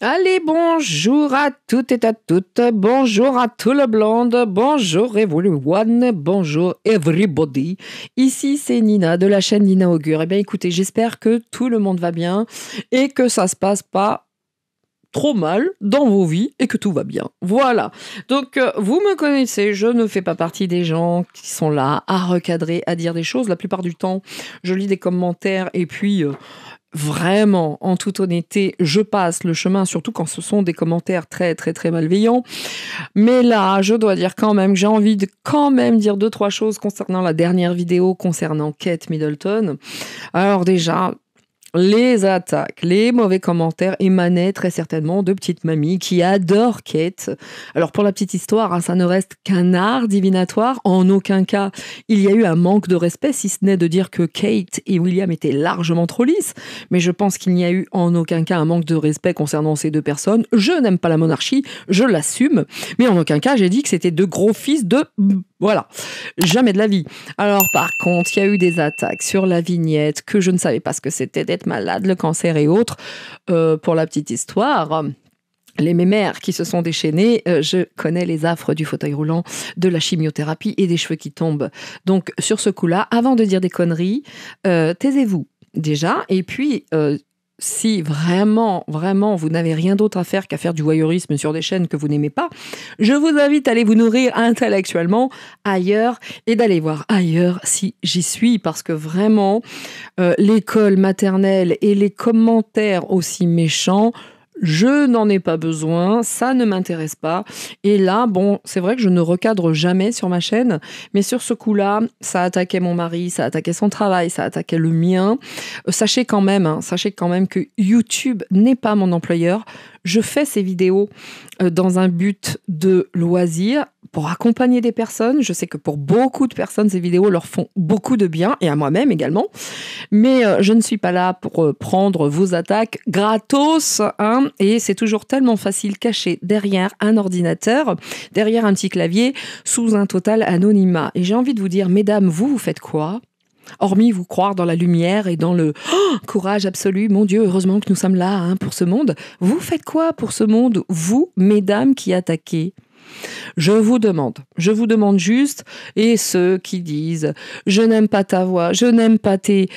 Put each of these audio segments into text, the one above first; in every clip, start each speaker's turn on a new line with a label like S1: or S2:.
S1: Allez, bonjour à toutes et à toutes, bonjour à tout le blonde, bonjour everyone, bonjour everybody. Ici c'est Nina de la chaîne Nina Augure. Eh bien écoutez, j'espère que tout le monde va bien et que ça se passe pas trop mal dans vos vies et que tout va bien. Voilà. Donc, vous me connaissez, je ne fais pas partie des gens qui sont là à recadrer, à dire des choses. La plupart du temps, je lis des commentaires et puis... vraiment, en toute honnêteté, je passe le chemin, surtout quand ce sont des commentaires très, très, très malveillants. Mais là, je dois dire quand même que j'ai envie de quand même dire deux, trois choses concernant la dernière vidéo concernant Kate Middleton. Alors déjà, les attaques, les mauvais commentaires émanaient très certainement de petite mamie qui adore Kate. Alors pour la petite histoire, hein, ça ne reste qu'un art divinatoire. En aucun cas, il y a eu un manque de respect, si ce n'est de dire que Kate et William étaient largement trop lisses. Mais je pense qu'il n'y a eu en aucun cas un manque de respect concernant ces deux personnes. Je n'aime pas la monarchie, je l'assume. Mais en aucun cas, j'ai dit que c'était deux gros fils de... Voilà, jamais de la vie. Alors par contre, il y a eu des attaques sur la vignette que je ne savais pas ce que c'était d'être malade, le cancer et autres. Pour la petite histoire, les mémères qui se sont déchaînées, je connais les affres du fauteuil roulant, de la chimiothérapie et des cheveux qui tombent. Donc sur ce coup-là, avant de dire des conneries, taisez-vous déjà. Et puis... si vraiment, vraiment, vous n'avez rien d'autre à faire qu'à faire du voyeurisme sur des chaînes que vous n'aimez pas, je vous invite à aller vous nourrir intellectuellement ailleurs et d'aller voir ailleurs si j'y suis, parce que vraiment, l'école maternelle et les commentaires aussi méchants, je n'en ai pas besoin, ça ne m'intéresse pas. Et là, bon, c'est vrai que je ne recadre jamais sur ma chaîne, mais sur ce coup-là, ça attaquait mon mari, ça attaquait son travail, ça attaquait le mien. Sachez quand même que YouTube n'est pas mon employeur. Je fais ces vidéos dans un but de loisir, pour accompagner des personnes. Je sais que pour beaucoup de personnes, ces vidéos leur font beaucoup de bien, et à moi-même également. Mais je ne suis pas là pour prendre vos attaques gratos, hein, et c'est toujours tellement facile caché derrière un ordinateur, derrière un petit clavier, sous un total anonymat. Et j'ai envie de vous dire, mesdames, vous faites quoi ? Hormis vous croire dans la lumière et dans le courage absolu, mon Dieu, heureusement que nous sommes là, hein, pour ce monde. Vous faites quoi pour ce monde, vous, mesdames qui attaquez ? Je vous demande juste, et ceux qui disent « je n'aime pas ta voix, je n'aime pas tes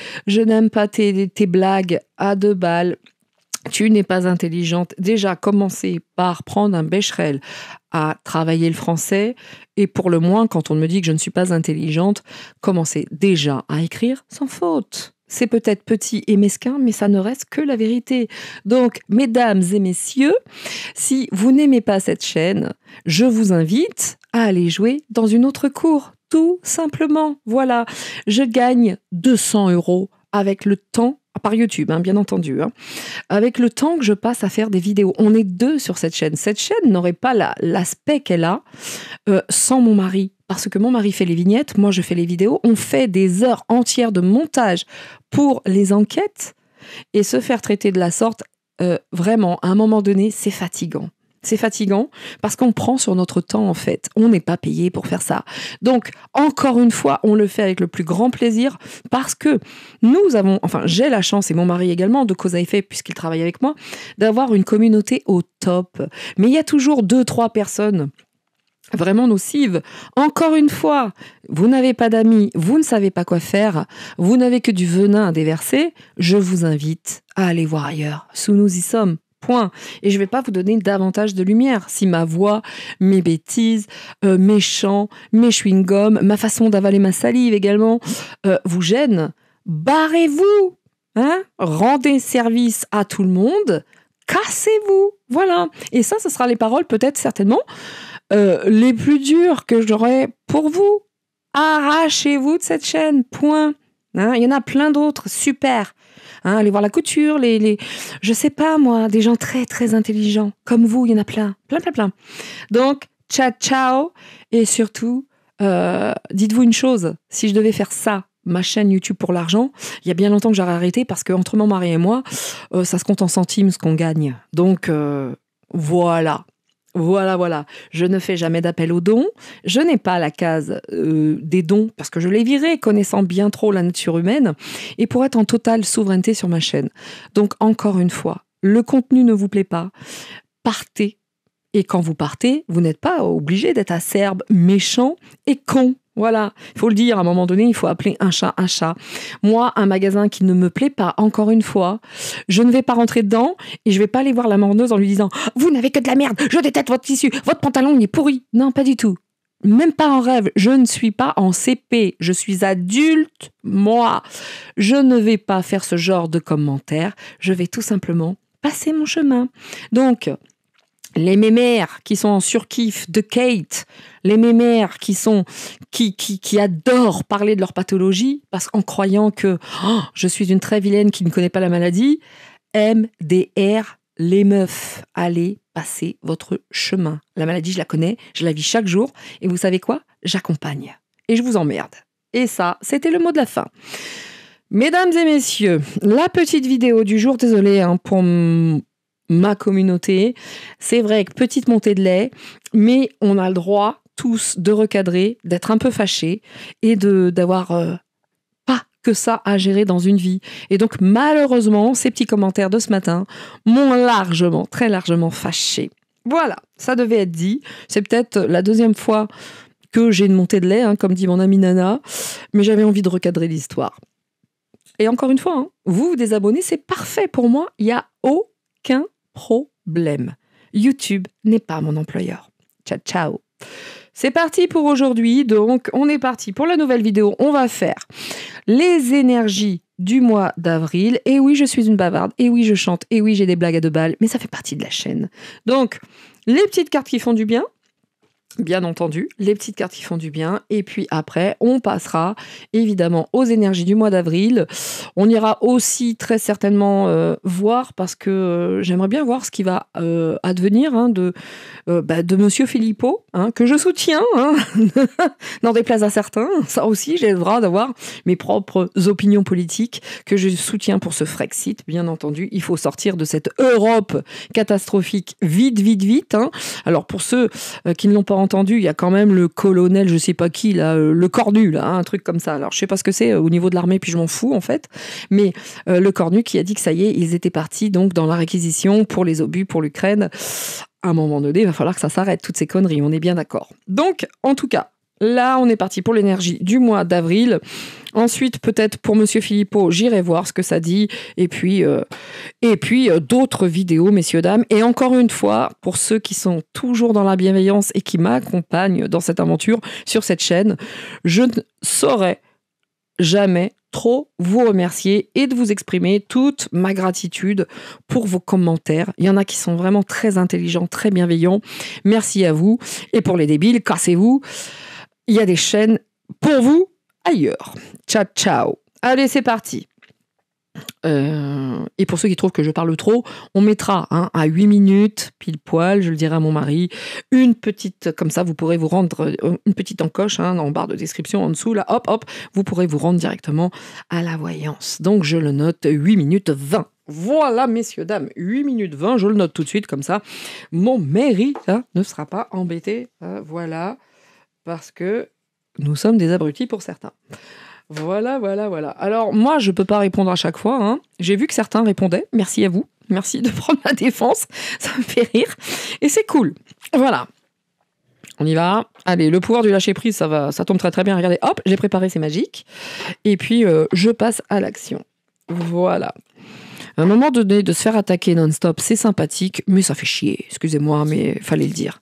S1: blagues à deux balles », tu n'es pas intelligente. Déjà, commencez par prendre un bécherel à travailler le français. Et pour le moins, quand on me dit que je ne suis pas intelligente, commencez déjà à écrire sans faute. C'est peut-être petit et mesquin, mais ça ne reste que la vérité. Donc, mesdames et messieurs, si vous n'aimez pas cette chaîne, je vous invite à aller jouer dans une autre cour. Tout simplement. Voilà. Je gagne 200 € avec le temps, par YouTube, hein, bien entendu, hein, avec le temps que je passe à faire des vidéos. On est deux sur cette chaîne. Cette chaîne n'aurait pas l'aspect qu'elle a sans mon mari. Parce que mon mari fait les vignettes, moi je fais les vidéos. On fait des heures entières de montage pour les enquêtes. Et se faire traiter de la sorte, vraiment, à un moment donné, c'est fatigant. C'est fatigant parce qu'on prend sur notre temps, en fait. On n'est pas payé pour faire ça. Donc, encore une fois, on le fait avec le plus grand plaisir parce que j'ai la chance, et mon mari également, de cause à effet, puisqu'il travaille avec moi, d'avoir une communauté au top. Mais il y a toujours 2-3 personnes vraiment nocives. Encore une fois, vous n'avez pas d'amis, vous ne savez pas quoi faire, vous n'avez que du venin à déverser, je vous invite à aller voir ailleurs. Sous nous y sommes. Point. Et je ne vais pas vous donner davantage de lumière. Si ma voix, mes bêtises, mes chants, mes chewing-gums, ma façon d'avaler ma salive également, vous gênent, barrez-vous, hein, rendez service à tout le monde, cassez-vous. Voilà. Et ça, ce sera les paroles peut-être certainement les plus dures que j'aurai pour vous. Arrachez-vous de cette chaîne. Point. Hein, il y en a plein d'autres. Super. Hein, allez voir la couture, je sais pas moi, des gens très très intelligents comme vous, il y en a plein. Donc, ciao, et surtout, dites-vous une chose, si je devais faire ça, ma chaîne YouTube pour l'argent, il y a bien longtemps que j'aurais arrêté parce qu'entre mon mari et moi, ça se compte en centimes ce qu'on gagne. Donc, voilà. Voilà. Je ne fais jamais d'appel aux dons. Je n'ai pas la case des dons parce que je l'ai viré, connaissant bien trop la nature humaine et pour être en totale souveraineté sur ma chaîne. Donc, encore une fois, le contenu ne vous plaît pas, partez. Et quand vous partez, vous n'êtes pas obligé d'être acerbe, méchant et con. Voilà, il faut le dire, à un moment donné, il faut appeler un chat un chat. Moi, un magasin qui ne me plaît pas, encore une fois, je ne vais pas rentrer dedans et je vais pas aller voir la morneuse en lui disant « Vous n'avez que de la merde, je déteste votre tissu, votre pantalon il est pourri ». Non, pas du tout. Même pas en rêve, je ne suis pas en CP, je suis adulte, moi. Je ne vais pas faire ce genre de commentaires, je vais tout simplement passer mon chemin. Donc, les mémères qui sont en surkiff de Kate, les mémères qui adorent parler de leur pathologie, parce qu'en croyant que je suis une très vilaine qui ne connaît pas la maladie, MDR, les meufs, allez passer votre chemin. La maladie, je la connais, je la vis chaque jour, et vous savez quoi ? J'accompagne. Et je vous emmerde. Et ça, c'était le mot de la fin. Mesdames et messieurs, la petite vidéo du jour, désolé pour ma communauté, c'est vrai que petite montée de lait, mais on a le droit tous de recadrer, d'être un peu fâchés et d'avoir pas que ça à gérer dans une vie. Et donc malheureusement, ces petits commentaires de ce matin m'ont largement, très largement fâchée. Voilà, ça devait être dit. C'est peut-être la deuxième fois que j'ai une montée de lait, comme dit mon amie Nana, mais j'avais envie de recadrer l'histoire. Et encore une fois, vous désabonner, c'est parfait pour moi, il n'y a aucun problème. YouTube n'est pas mon employeur. Ciao, ciao. C'est parti pour aujourd'hui. Donc, on est parti pour la nouvelle vidéo. On va faire les énergies du mois d'avril. Et oui, je suis une bavarde. Et oui, je chante. Et oui, j'ai des blagues à 2 balles. Mais ça fait partie de la chaîne. Donc, les petites cartes qui font du bien. Bien entendu, les petites cartes qui font du bien. Et puis après, on passera évidemment aux énergies du mois d'avril. On ira aussi très certainement voir, parce que j'aimerais bien voir ce qui va advenir de Monsieur Philippot, que je soutiens, n'en déplaise à certains. Ça aussi, j'ai le droit d'avoir mes propres opinions politiques que je soutiens pour ce Frexit. Bien entendu, il faut sortir de cette Europe catastrophique vite, vite, vite. Alors pour ceux qui ne l'ont pas entendu, il y a quand même le colonel, je sais pas qui, là, le Cornu, là, un truc comme ça. Alors, je sais pas ce que c'est au niveau de l'armée, puis je m'en fous, en fait. Mais le Cornu qui a dit que ça y est, ils étaient partis donc dans la réquisition pour les obus, pour l'Ukraine. À un moment donné, il va falloir que ça s'arrête, toutes ces conneries, on est bien d'accord. Donc, en tout cas, là, on est parti pour l'énergie du mois d'avril. Ensuite, peut-être pour Monsieur Philippot, j'irai voir ce que ça dit. Et puis d'autres vidéos, messieurs, dames. Et encore une fois, pour ceux qui sont toujours dans la bienveillance et qui m'accompagnent dans cette aventure sur cette chaîne, je ne saurais jamais trop vous remercier et de vous exprimer toute ma gratitude pour vos commentaires. Il y en a qui sont vraiment très intelligents, très bienveillants. Merci à vous. Et pour les débiles, cassez-vous. Il y a des chaînes pour vous ailleurs. Ciao, ciao. Allez, c'est parti. Et pour ceux qui trouvent que je parle trop, on mettra à 8 minutes, pile poil, je le dirai à mon mari, une petite, comme ça vous pourrez vous rendre, une petite encoche en barre de description en dessous, là, hop, vous pourrez vous rendre directement à la voyance. Donc je le note, 8 minutes 20. Voilà, messieurs, dames, 8 minutes 20, je le note tout de suite, comme ça, mon mari ne sera pas embêté, voilà, parce que nous sommes des abrutis pour certains. Voilà. Alors, moi, je ne peux pas répondre à chaque fois. J'ai vu que certains répondaient. Merci à vous. Merci de prendre la défense. Ça me fait rire. Et c'est cool. Voilà. On y va. Allez, le pouvoir du lâcher-prise, ça tombe très très bien. Regardez, hop, j'ai préparé, c'est magique. Et puis, je passe à l'action. Voilà. À un moment donné, de se faire attaquer non-stop, c'est sympathique, mais ça fait chier. Excusez-moi, mais il fallait le dire.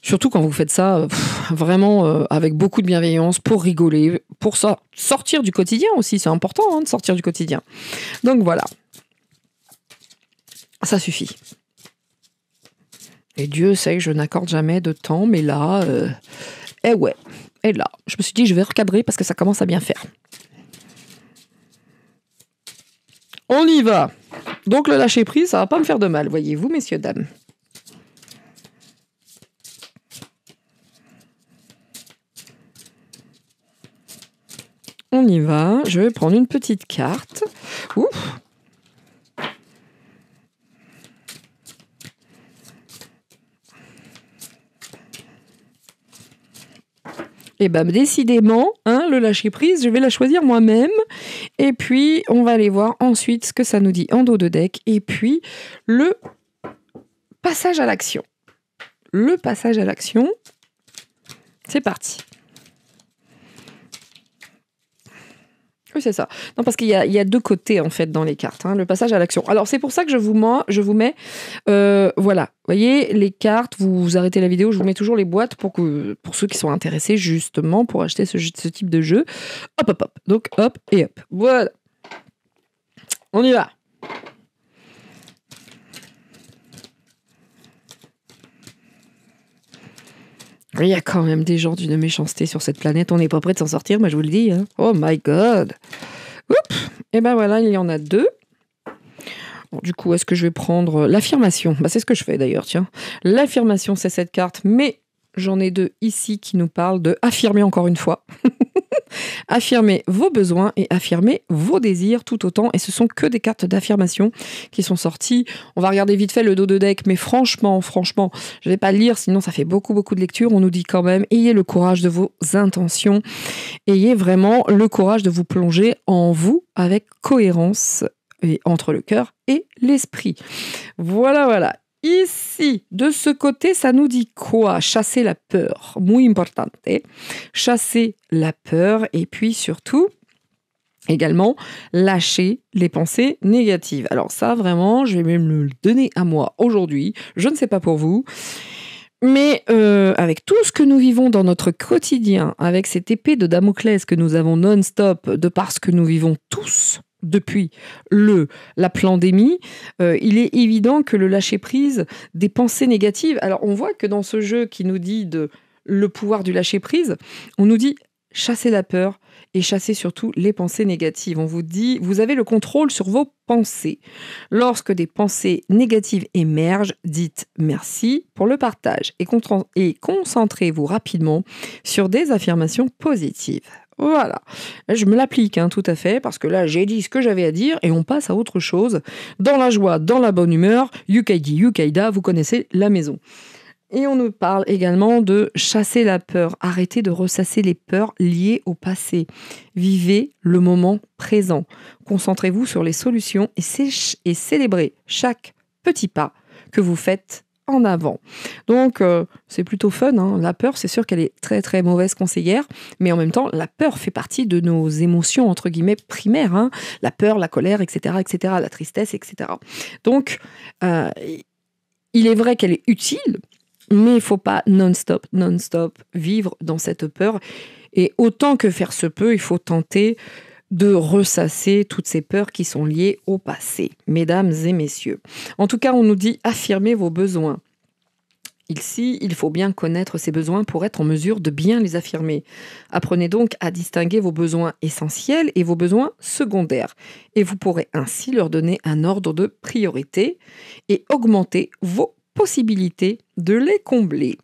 S1: Surtout quand vous faites ça vraiment avec beaucoup de bienveillance, pour rigoler, pour sortir du quotidien aussi. C'est important de sortir du quotidien. Donc voilà. Ça suffit. Et Dieu sait que je n'accorde jamais de temps, mais là, et là, je me suis dit je vais recadrer parce que ça commence à bien faire. On y va. Donc le lâcher prise, ça va pas me faire de mal, voyez-vous, messieurs, dames. On y va, je vais prendre une petite carte. Ouf. Et décidément, le lâcher-prise, je vais la choisir moi-même. Et puis, on va aller voir ensuite ce que ça nous dit en dos de deck. Et puis, le passage à l'action. Le passage à l'action, c'est parti. Oui, c'est ça. Non, parce qu'il y a deux côtés, en fait, dans les cartes. Le passage à l'action. Alors, c'est pour ça que je vous mets... voilà. Vous voyez, les cartes, vous arrêtez la vidéo, je vous mets toujours les boîtes pour ceux qui sont intéressés, justement, pour acheter ce type de jeu. Hop, hop, hop. Donc, hop et hop. Voilà. On y va. Il y a quand même des gens d'une méchanceté sur cette planète. On n'est pas prêt de s'en sortir, moi je vous le dis. Oh my God. Oups. Et ben voilà, il y en a deux. Bon, du coup, est-ce que je vais prendre l'affirmation ? C'est ce que je fais d'ailleurs, tiens. L'affirmation, c'est cette carte, mais j'en ai deux ici qui nous parlent de affirmer encore une fois. Affirmer vos besoins et affirmer vos désirs tout autant. Et ce sont que des cartes d'affirmation qui sont sorties. On va regarder vite fait le dos de deck, mais franchement, je ne vais pas le lire, sinon ça fait beaucoup de lecture. On nous dit quand même, ayez le courage de vos intentions. Ayez vraiment le courage de vous plonger en vous avec cohérence et entre le cœur et l'esprit. Voilà. Ici, de ce côté, ça nous dit quoi ? Chasser la peur. Muy importante. Chasser la peur et puis surtout, également, lâcher les pensées négatives. Alors ça, vraiment, je vais même le donner à moi aujourd'hui. Je ne sais pas pour vous. Mais avec tout ce que nous vivons dans notre quotidien, avec cette épée de Damoclès que nous avons non-stop, de par ce que nous vivons tous depuis la pandémie, il est évident que le lâcher-prise des pensées négatives... Alors, on voit que dans ce jeu qui nous dit le pouvoir du lâcher-prise, on nous dit chasser la peur et chasser surtout les pensées négatives. On vous dit, vous avez le contrôle sur vos pensées. Lorsque des pensées négatives émergent, dites merci pour le partage et concentrez-vous rapidement sur des affirmations positives. Voilà, je me l'applique tout à fait, parce que là j'ai dit ce que j'avais à dire et on passe à autre chose. Dans la joie, dans la bonne humeur, Yukaidi, Yukaida, vous connaissez la maison. Et on nous parle également de chasser la peur, arrêtez de ressasser les peurs liées au passé. Vivez le moment présent, concentrez-vous sur les solutions et célébrez chaque petit pas que vous faites en avant. Donc, c'est plutôt fun. La peur, c'est sûr qu'elle est très, très mauvaise conseillère, mais en même temps, la peur fait partie de nos émotions, entre guillemets, primaires. La peur, la colère, etc., la tristesse, etc. Donc, il est vrai qu'elle est utile, mais il ne faut pas non-stop vivre dans cette peur. Et autant que faire se peut, il faut tenter de ressasser toutes ces peurs qui sont liées au passé, mesdames et messieurs. En tout cas, on nous dit affirmer vos besoins. Ici, il faut bien connaître ces besoins pour être en mesure de bien les affirmer. Apprenez donc à distinguer vos besoins essentiels et vos besoins secondaires. Et vous pourrez ainsi leur donner un ordre de priorité et augmenter vos possibilités de les combler.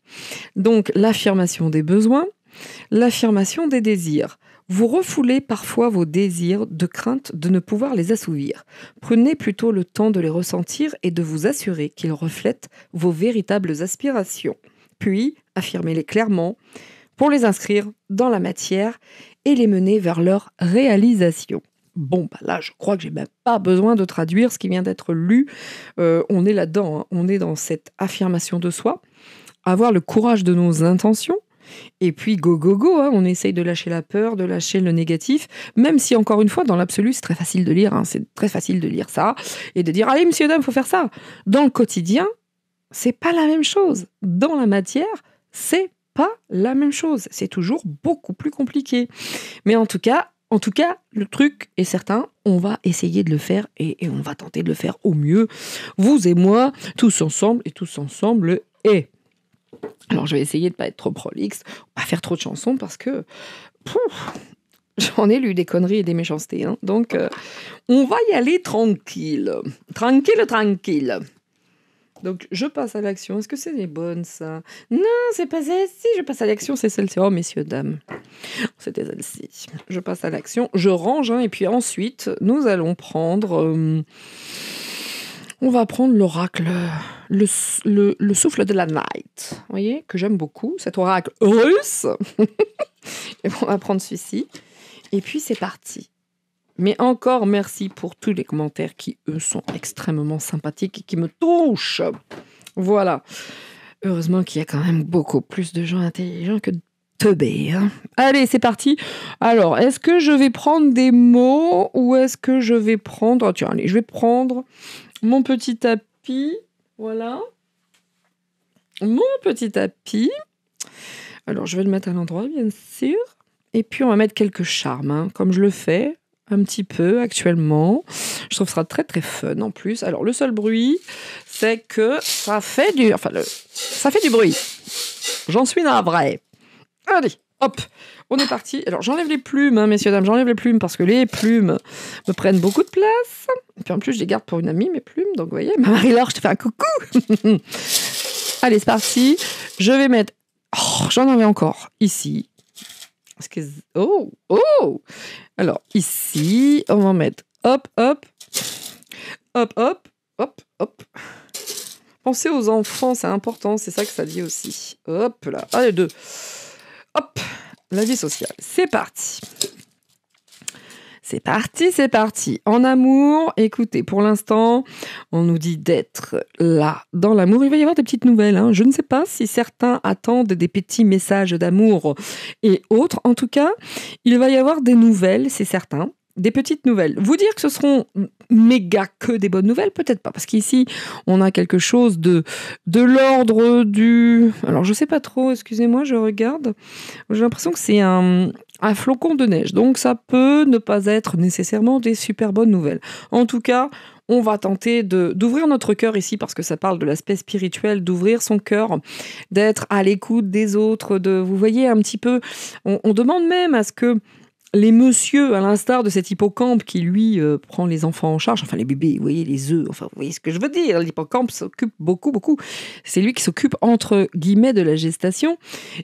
S1: Donc, l'affirmation des besoins, l'affirmation des désirs. Vous refoulez parfois vos désirs de crainte de ne pouvoir les assouvir. Prenez plutôt le temps de les ressentir et de vous assurer qu'ils reflètent vos véritables aspirations. Puis, affirmez-les clairement pour les inscrire dans la matière et les mener vers leur réalisation. Bon, là, je crois que j'ai même pas besoin de traduire ce qui vient d'être lu. On est là-dedans, on est dans cette affirmation de soi. Avoir le courage de nos intentions. Et puis go, on essaye de lâcher la peur, de lâcher le négatif, même si encore une fois, dans l'absolu, c'est très facile de lire, c'est très facile de lire ça, et de dire « Allez, monsieur, dame, faut faire ça !» Dans le quotidien, c'est pas la même chose. Dans la matière, c'est pas la même chose. C'est toujours beaucoup plus compliqué. Mais en tout cas, le truc est certain, on va essayer de le faire, et on va tenter de le faire au mieux. Vous et moi, tous ensemble, et... Alors, je vais essayer de ne pas être trop prolixe, pas faire trop de chansons parce que j'en ai lu des conneries et des méchancetés. Donc, on va y aller tranquille. Tranquille. Donc, je passe à l'action. Est-ce que c'est les bonnes, ça ? Non, c'est pas celle-ci. Je passe à l'action, c'est celle-ci. Oh, messieurs, dames. C'était celle-ci. Je passe à l'action. Je range, et puis ensuite, nous allons prendre... on va prendre l'oracle, le souffle de la night, vous voyez, que j'aime beaucoup, cet oracle russe. Et on va prendre celui-ci. Et puis c'est parti. Mais encore merci pour tous les commentaires qui, eux, sont extrêmement sympathiques et qui me touchent. Voilà. Heureusement qu'il y a quand même beaucoup plus de gens intelligents que de teubés. Hein. Allez, c'est parti. Alors, est-ce que je vais prendre des mots ou est-ce que je vais prendre... Tiens, allez, je vais prendre mon petit tapis. Voilà. Mon petit tapis. Alors, je vais le mettre à l'endroit, bien sûr. Et puis, on va mettre quelques charmes, hein, comme je le fais un petit peu actuellement. Je trouve que ça sera très, très fun en plus. Alors, le seul bruit, c'est que ça fait du... ça fait du bruit. J'en suis navrée. Allez, hop, on est parti. Alors, j'enlève les plumes, hein, messieurs, dames. J'enlève les plumes parce que les plumes me prennent beaucoup de place. Et puis, en plus, je les garde pour une amie, mes plumes. Donc, vous voyez, ma Marie-Laure, je te fais un coucou. Allez, c'est parti. Je vais mettre... Oh, j'en avais encore. Ici. Oh. Alors, ici, on va mettre hop. Pensez aux enfants, c'est important, c'est ça que ça dit aussi. Hop là, allez, 2. Hop, la vie sociale. C'est parti. C'est parti. En amour, écoutez, pour l'instant, on nous dit d'être là dans l'amour. Il va y avoir des petites nouvelles. Hein. Je ne sais pas si certains attendent des petits messages d'amour et autres. En tout cas, il va y avoir des nouvelles, c'est certain. Des petites nouvelles. Vous dire que ce seront méga que des bonnes nouvelles, peut-être pas, parce qu'ici, on a quelque chose de l'ordre du... Alors, je sais pas trop, excusez-moi, je regarde. J'ai l'impression que c'est un flocon de neige, donc ça peut ne pas être nécessairement des super bonnes nouvelles. En tout cas, on va tenter d'ouvrir notre cœur ici, parce que ça parle de l'aspect spirituel, d'ouvrir son cœur, d'être à l'écoute des autres, vous voyez un petit peu... On demande même à ce que les messieurs, à l'instar de cet hippocampe qui, lui, prend les enfants en charge, enfin les bébés, vous voyez, les œufs, enfin, vous voyez ce que je veux dire, l'hippocampe s'occupe beaucoup. C'est lui qui s'occupe, entre guillemets, de la gestation.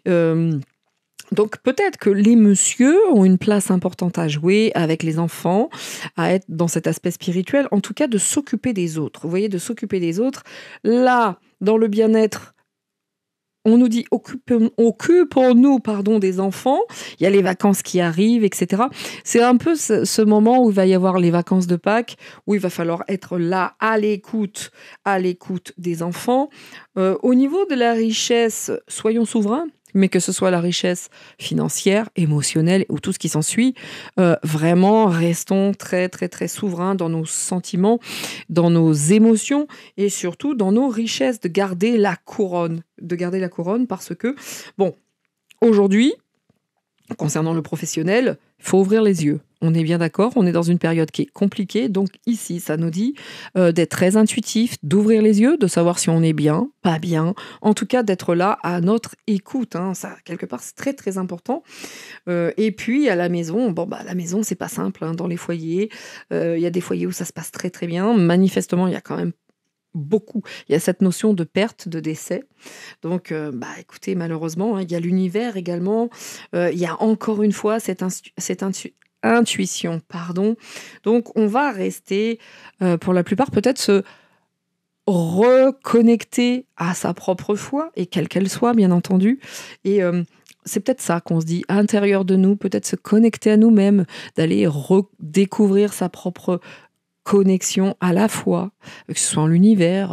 S1: Donc peut-être que les messieurs ont une place importante à jouer avec les enfants, à être dans cet aspect spirituel, en tout cas de s'occuper des autres. Vous voyez, de s'occuper des autres. Là, dans le bien-être, on nous dit occupons-nous des enfants. Il y a les vacances qui arrivent, etc. C'est un peu ce moment où il va y avoir les vacances de Pâques, où il va falloir être là à l'écoute des enfants. Au niveau de la richesse, soyons souverains. Mais que ce soit la richesse financière, émotionnelle ou tout ce qui s'ensuit, vraiment restons très très très souverains dans nos sentiments, dans nos émotions et surtout dans nos richesses, de garder la couronne parce que, bon, aujourd'hui, concernant le professionnel, il faut ouvrir les yeux. On est bien d'accord, on est dans une période qui est compliquée, donc ici, ça nous dit d'être très intuitif, d'ouvrir les yeux, de savoir si on est bien, pas bien, en tout cas d'être là à notre écoute. Hein. Ça, quelque part, c'est très très important. Et puis, à la maison, la maison, c'est pas simple. Hein, dans les foyers, il y a des foyers où ça se passe très très bien. Manifestement, il y a quand même beaucoup. Il y a cette notion de perte, de décès. Donc, écoutez, malheureusement, hein, il y a l'univers également. Il y a encore une fois cette intuition. Donc, on va rester, pour la plupart, peut-être se reconnecter à sa propre foi, et quelle qu'elle soit, bien entendu. Et c'est peut-être ça qu'on se dit à l'intérieur de nous, peut-être se connecter à nous-mêmes, d'aller redécouvrir sa propre connexion à la foi, que ce soit en l'univers,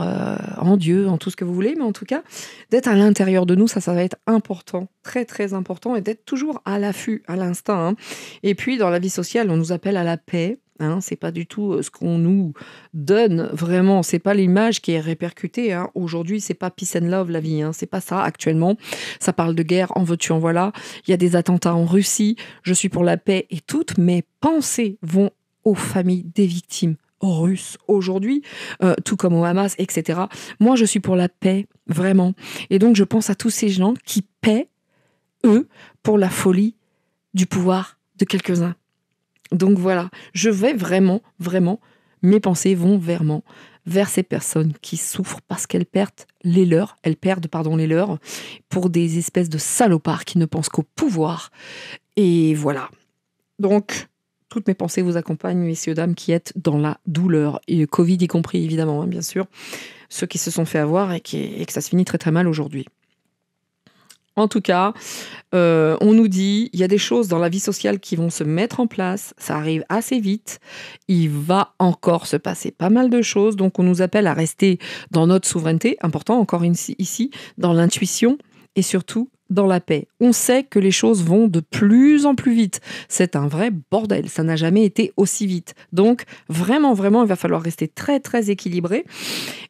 S1: en Dieu, en tout ce que vous voulez, mais en tout cas, d'être à l'intérieur de nous, ça va être important, très très important, et d'être toujours à l'affût, à l'instinct. Hein. Et puis, dans la vie sociale, on nous appelle à la paix. Hein, c'est pas du tout ce qu'on nous donne, vraiment, c'est pas l'image qui est répercutée. Hein. Aujourd'hui, c'est pas peace and love la vie, hein. C'est pas ça actuellement. Ça parle de guerre, en veux-tu, en voilà. Il y a des attentats en Russie, je suis pour la paix, et toutes mes pensées vont aux familles des victimes russes aujourd'hui, tout comme au Hamas, etc. Moi, je suis pour la paix, vraiment. Et donc, je pense à tous ces gens qui paient, eux, pour la folie du pouvoir de quelques-uns. Donc voilà, je vais vraiment, mes pensées vont vers ces personnes qui souffrent parce qu'elles perdent les leurs, pour des espèces de salopards qui ne pensent qu'au pouvoir. Et voilà. Donc, toutes mes pensées vous accompagnent, messieurs, dames, qui êtes dans la douleur. Et Covid y compris, évidemment, hein, bien sûr. Ceux qui se sont fait avoir et que ça se finit très très mal aujourd'hui. En tout cas, on nous dit, il y a des choses dans la vie sociale qui vont se mettre en place, ça arrive assez vite, il va encore se passer pas mal de choses, donc on nous appelle à rester dans notre souveraineté, important encore ici, dans l'intuition et surtout dans la paix. On sait que les choses vont de plus en plus vite. C'est un vrai bordel, ça n'a jamais été aussi vite. Donc vraiment, vraiment, il va falloir rester très, très équilibré.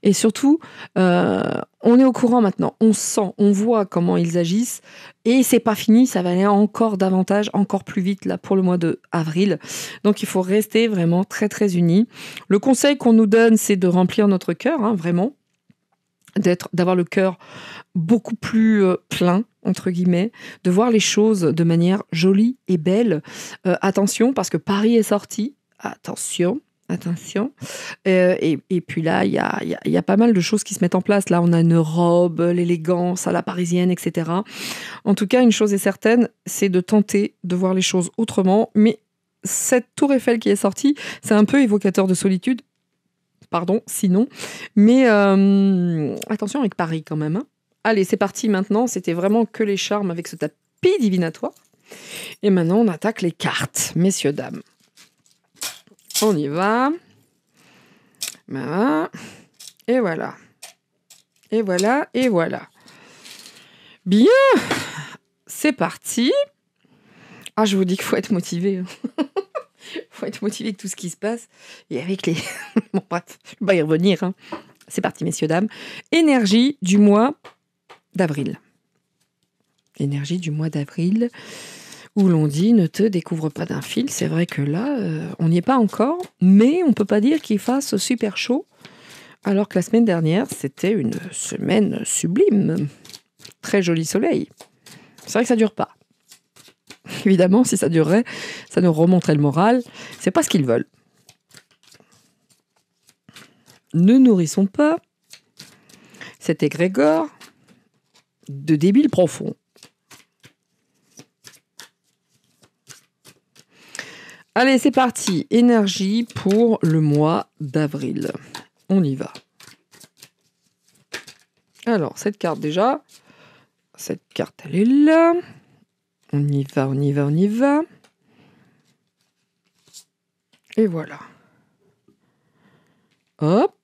S1: Et surtout, on est au courant maintenant, on sent, on voit comment ils agissent. Et c'est pas fini, ça va aller encore davantage, encore plus vite là pour le mois d'avril. Donc il faut rester vraiment très, très unis. Le conseil qu'on nous donne, c'est de remplir notre cœur, hein, vraiment. D'avoir le cœur beaucoup plus plein, entre guillemets, de voir les choses de manière jolie et belle. Attention, parce que Paris est sorti. Attention. Et puis là, il y a pas mal de choses qui se mettent en place. Là, on a une robe, l'élégance à la parisienne, etc. En tout cas, une chose est certaine, c'est de tenter de voir les choses autrement. Mais cette tour Eiffel qui est sortie, c'est un peu évocateur de solitude. Pardon, sinon. Mais attention avec Paris quand même. Hein. Allez, c'est parti maintenant. C'était vraiment que les charmes avec ce tapis divinatoire. Et maintenant, on attaque les cartes, messieurs, dames. On y va. Voilà. Et voilà. Et voilà, et voilà. Bien. C'est parti. Ah, je vous dis qu'il faut être motivé. Il faut être motivé avec tout ce qui se passe. Et avec les... Bon, bref, je vais pas y revenir. Hein. C'est parti, messieurs, dames. Énergie du mois d'avril. Énergie du mois d'avril, où l'on dit « ne te découvre pas d'un fil ». C'est vrai que là, on n'y est pas encore, mais on ne peut pas dire qu'il fasse super chaud, alors que la semaine dernière, c'était une semaine sublime. Très joli soleil. C'est vrai que ça ne dure pas. Évidemment, si ça durerait, ça nous remonterait le moral. C'est pas ce qu'ils veulent. Ne nourrissons pas cet égrégore de débiles profonds. Allez, c'est parti. Énergie pour le mois d'avril. On y va. Alors, cette carte déjà. Cette carte, elle est là. On y va, on y va, on y va. Et voilà. Hop.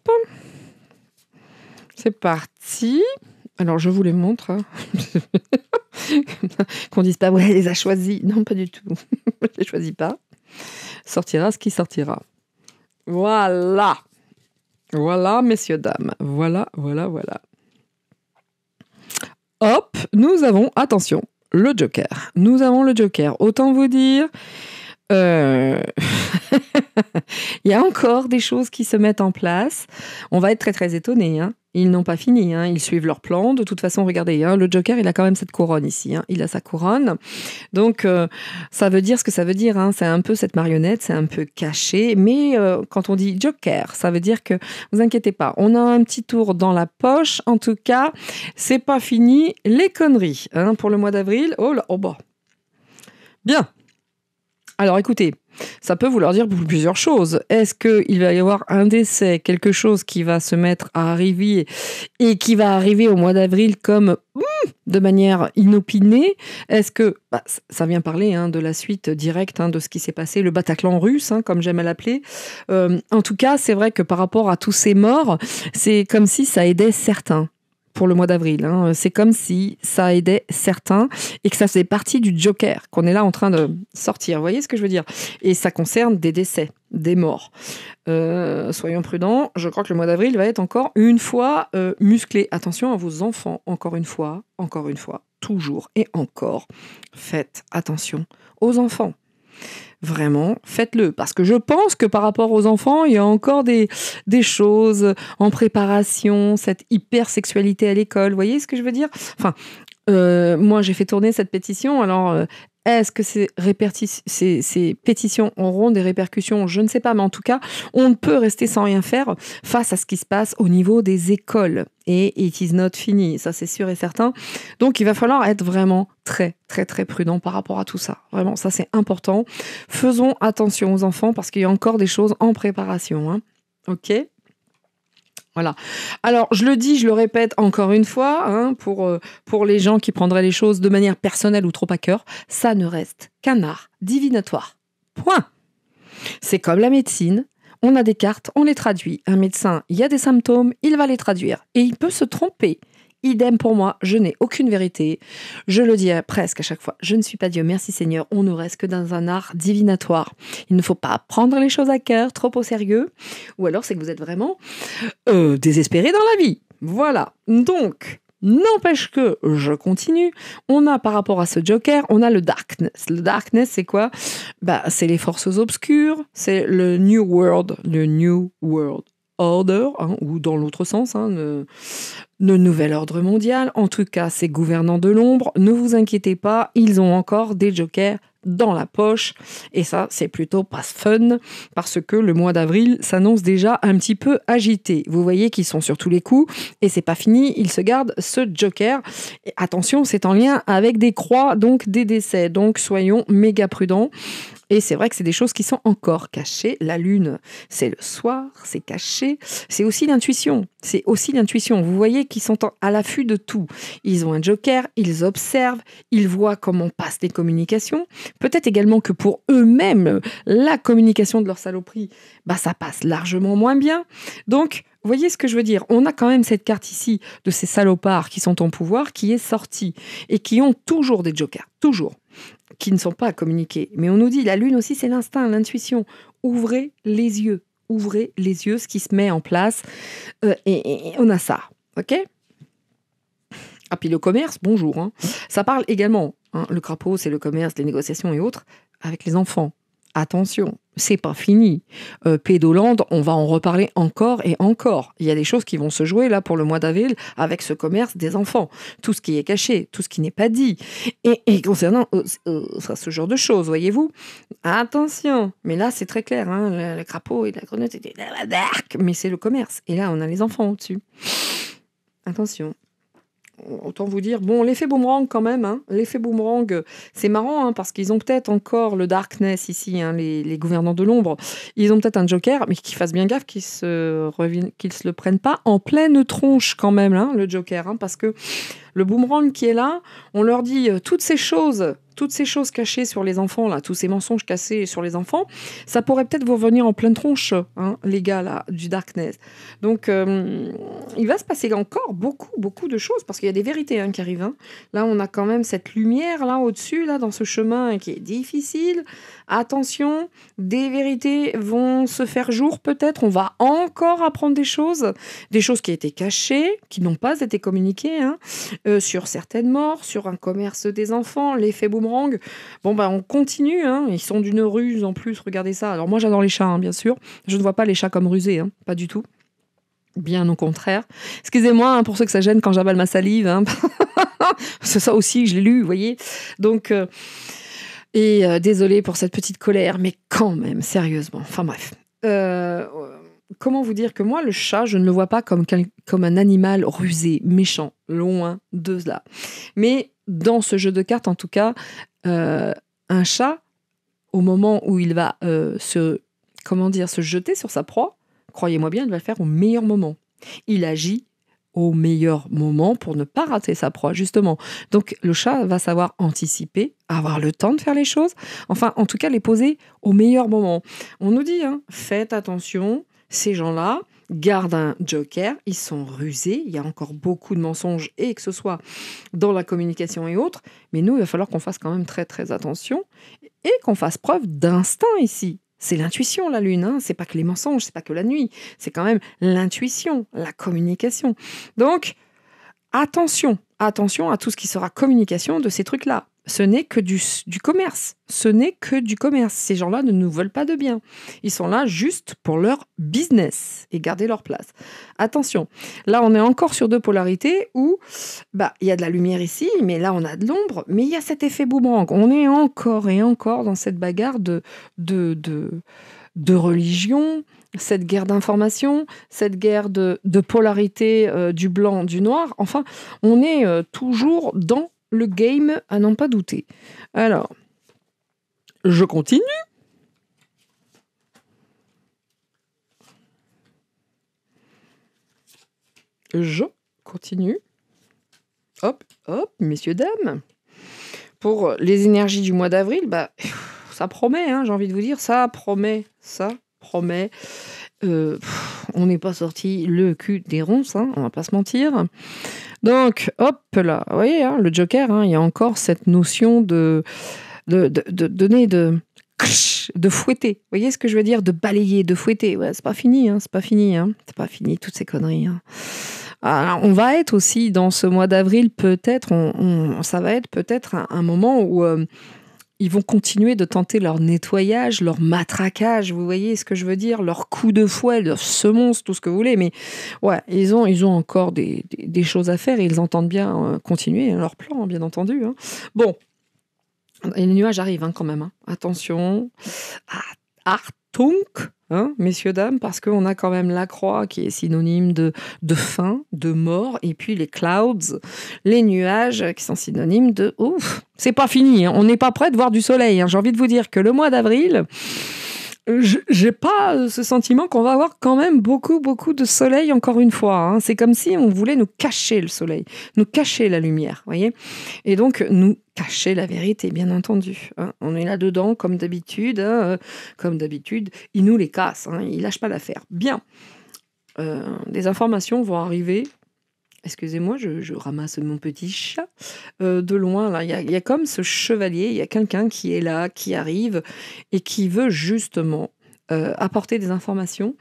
S1: C'est parti. Alors, je vous les montre. Hein. Qu'on dise pas, ouais, elle les a choisis. Non, pas du tout. Je les choisis pas. Sortira ce qui sortira. Voilà. Voilà, messieurs, dames. Voilà, voilà, voilà. Hop, nous avons, attention, le Joker. Nous avons le Joker. Autant vous dire, il y a encore des choses qui se mettent en place. On va être très, très étonnés. Hein. Ils n'ont pas fini. Hein. Ils suivent leur plan. De toute façon, regardez, hein, le Joker, il a quand même cette couronne ici. Hein. Il a sa couronne. Donc, ça veut dire ce que ça veut dire. Hein. C'est un peu cette marionnette, c'est un peu caché. Mais quand on dit Joker, ça veut dire que, vous inquiétez pas, on a un petit tour dans la poche. En tout cas, c'est pas fini. Les conneries hein, pour le mois d'avril. Oh là, oh bah. Bien. Alors écoutez, ça peut vouloir dire plusieurs choses. Est-ce qu'il va y avoir un décès, quelque chose qui va se mettre à arriver et qui va arriver au mois d'avril comme de manière inopinée? Est-ce que, ça vient parler hein, de la suite directe hein, de ce qui s'est passé, le Bataclan russe, hein, comme j'aime à l'appeler. En tout cas, c'est vrai que par rapport à tous ces morts, c'est comme si ça aidait certains. Pour le mois d'avril. Hein. C'est comme si ça aidait certains et que ça faisait partie du Joker qu'on est là en train de sortir. Vous voyez ce que je veux dire? Et ça concerne des décès, des morts. Soyons prudents. Je crois que le mois d'avril va être encore une fois musclé. Attention à vos enfants, encore une fois, toujours et encore. Faites attention aux enfants. Vraiment, faites-le. Parce que je pense que par rapport aux enfants, il y a encore des choses en préparation, cette hypersexualité à l'école. Vous voyez ce que je veux dire? Enfin, moi, j'ai fait tourner cette pétition. Alors, est-ce que ces pétitions auront des répercussions? Je ne sais pas. Mais en tout cas, on ne peut rester sans rien faire face à ce qui se passe au niveau des écoles. Et it is not fini. Ça, c'est sûr et certain. Donc, il va falloir être vraiment très, très, très prudent par rapport à tout ça. Vraiment, ça, c'est important. Faisons attention aux enfants parce qu'il y a encore des choses en préparation. Hein. OK ? Voilà. Alors, je le dis, je le répète encore une fois, hein, pour les gens qui prendraient les choses de manière personnelle ou trop à cœur, ça ne reste qu'un art divinatoire. Point. C'est comme la médecine. On a des cartes, on les traduit. Un médecin, il y a des symptômes, il va les traduire. Et il peut se tromper. Idem pour moi, je n'ai aucune vérité. Je le dis presque à chaque fois. Je ne suis pas Dieu, merci Seigneur. On ne reste que dans un art divinatoire. Il ne faut pas prendre les choses à cœur, trop au sérieux. Ou alors c'est que vous êtes vraiment désespéré dans la vie. Voilà. Donc, n'empêche que je continue. On a par rapport à ce Joker, on a le Darkness. Le Darkness, c'est quoi? C'est les forces obscures, c'est le New World Order, hein, ou dans l'autre sens, hein, le nouvel ordre mondial. En tout cas, ces gouvernants de l'ombre, ne vous inquiétez pas, ils ont encore des jokers dans la poche. Et ça, c'est plutôt pas fun, parce que le mois d'avril s'annonce déjà un petit peu agité. Vous voyez qu'ils sont sur tous les coups, et c'est pas fini, ils se gardent ce joker. Et attention, c'est en lien avec des croix, donc des décès. Donc soyons méga prudents. Et c'est vrai que c'est des choses qui sont encore cachées. La lune, c'est le soir, c'est caché. C'est aussi l'intuition. C'est aussi l'intuition. Vous voyez qu'ils sont à l'affût de tout. Ils ont un joker, ils observent, ils voient comment passent les communications. Peut-être également que pour eux-mêmes, la communication de leur saloperie, ça passe largement moins bien. Donc, vous voyez ce que je veux dire? On a quand même cette carte ici de ces salopards qui sont en pouvoir, qui est sortie et qui ont toujours des jokers. Toujours. Qui ne sont pas à communiquer. Mais on nous dit, la lune aussi, c'est l'instinct, l'intuition. Ouvrez les yeux. Ouvrez les yeux, ce qui se met en place. Et on a ça. OK? Ah, puis le commerce, bonjour. Hein. Ça parle également, hein, le crapaud, c'est le commerce, les négociations et autres, avec les enfants. Attention, c'est pas fini. Pédoland, on va en reparler encore et encore. Il y a des choses qui vont se jouer là pour le mois d'avril avec ce commerce des enfants. Tout ce qui est caché, tout ce qui n'est pas dit. Et concernant ce genre de choses, voyez-vous, attention. Mais là, c'est très clair. Hein, le crapaud et la grenouille, c'était la dark. Mais c'est le commerce. Et là, on a les enfants au-dessus. Attention. Autant vous dire, bon, l'effet boomerang quand même, hein. L'effet boomerang, c'est marrant, hein, parce qu'ils ont peut-être encore le darkness ici, hein, les gouvernants de l'ombre, ils ont peut-être un joker, mais qu'ils fassent bien gaffe qu'ils se le prennent pas en pleine tronche quand même, hein, le joker, hein, parce que le boomerang qui est là, on leur dit toutes ces choses cachées sur les enfants, là, tous ces mensonges cachés sur les enfants, ça pourrait peut-être vous revenir en pleine tronche, hein, les gars, là, du darkness. Donc, il va se passer encore beaucoup de choses, parce qu'il y a des vérités qui arrivent. Hein. Là, on a quand même cette lumière, là, au-dessus, là, dans ce chemin qui est difficile. Attention, des vérités vont se faire jour, peut-être. On va encore apprendre des choses qui étaient cachées, qui n'ont pas été communiquées, hein. Sur certaines morts, sur un commerce des enfants, l'effet boomerang. Bon, on continue, hein. Ils sont d'une ruse en plus, regardez ça. Alors moi, j'adore les chats, hein, bien sûr. Je ne vois pas les chats comme rusés, hein, pas du tout. Bien au contraire. Excusez-moi hein, pour ceux que ça gêne quand j'avale ma salive. Hein. C'est ça aussi, je l'ai lu, vous voyez. Donc, désolée pour cette petite colère, mais quand même, sérieusement. Enfin bref. Comment vous dire que moi, le chat, je ne le vois pas comme un animal rusé, méchant, loin de là. Mais dans ce jeu de cartes, en tout cas, un chat, au moment où il va se jeter sur sa proie, croyez-moi bien, il va le faire au meilleur moment. Il agit au meilleur moment pour ne pas rater sa proie, justement. Donc, le chat va savoir anticiper, avoir le temps de faire les choses, enfin, en tout cas, les poser au meilleur moment. On nous dit, hein, faites attention, ces gens-là gardent un joker, ils sont rusés, il y a encore beaucoup de mensonges, et que ce soit dans la communication et autres, mais nous, il va falloir qu'on fasse quand même très, très attention, et qu'on fasse preuve d'instinct ici. C'est l'intuition, la lune, hein. C'est pas que les mensonges, c'est pas que la nuit, c'est quand même l'intuition, la communication. Donc, attention à tout ce qui sera communication de ces trucs-là. Ce n'est que du commerce. Ce n'est que du commerce. Ces gens-là ne nous veulent pas de bien. Ils sont là juste pour leur business et garder leur place. Attention, là on est encore sur deux polarités où il y a de la lumière ici, mais là on a de l'ombre, mais il y a cet effet boomerang. On est encore et encore dans cette bagarre de religion, cette guerre d'information, cette guerre de polarité du blanc, du noir. Enfin, on est toujours dans le game à n'en pas douter. Alors, je continue. je continue. Hop, hop, messieurs, dames. Pour les énergies du mois d'avril, ça promet, j'ai envie de vous dire, ça promet. On n'est pas sorti le cul des ronces, on va pas se mentir. Donc, hop là, vous voyez, le Joker, il y a encore cette notion de donner de fouetter. Vous voyez ce que je veux dire? De balayer, de fouetter. Ouais, c'est pas fini, c'est pas fini, c'est pas fini, toutes ces conneries. Alors, on va être aussi dans ce mois d'avril, peut-être, ça va être peut-être un moment où ils vont continuer de tenter leur nettoyage, leur matraquage, vous voyez ce que je veux dire, leur coup de fouet, leur semonce, tout ce que vous voulez. Mais ouais, ils ont encore des choses à faire et ils entendent bien continuer leur plan, bien entendu. Bon, et les nuages arrivent quand même. Attention, Achtung, messieurs, dames, parce qu'on a quand même la croix qui est synonyme de fin, de mort, et puis les clouds, les nuages qui sont synonymes de ouf. C'est pas fini, on n'est pas prêt de voir du soleil. J'ai envie de vous dire que le mois d'avril, j'ai pas ce sentiment qu'on va avoir quand même beaucoup de soleil encore une fois. C'est comme si on voulait nous cacher le soleil, nous cacher la lumière, voyez. Et donc nous cacher la vérité, bien entendu. On est là-dedans comme d'habitude, ils nous les cassent, ils lâchent pas l'affaire. Bien, des informations vont arriver. Excusez-moi, je ramasse mon petit chat. De loin, là, il y a comme ce chevalier, il y a quelqu'un qui est là, qui arrive et qui veut justement apporter des informations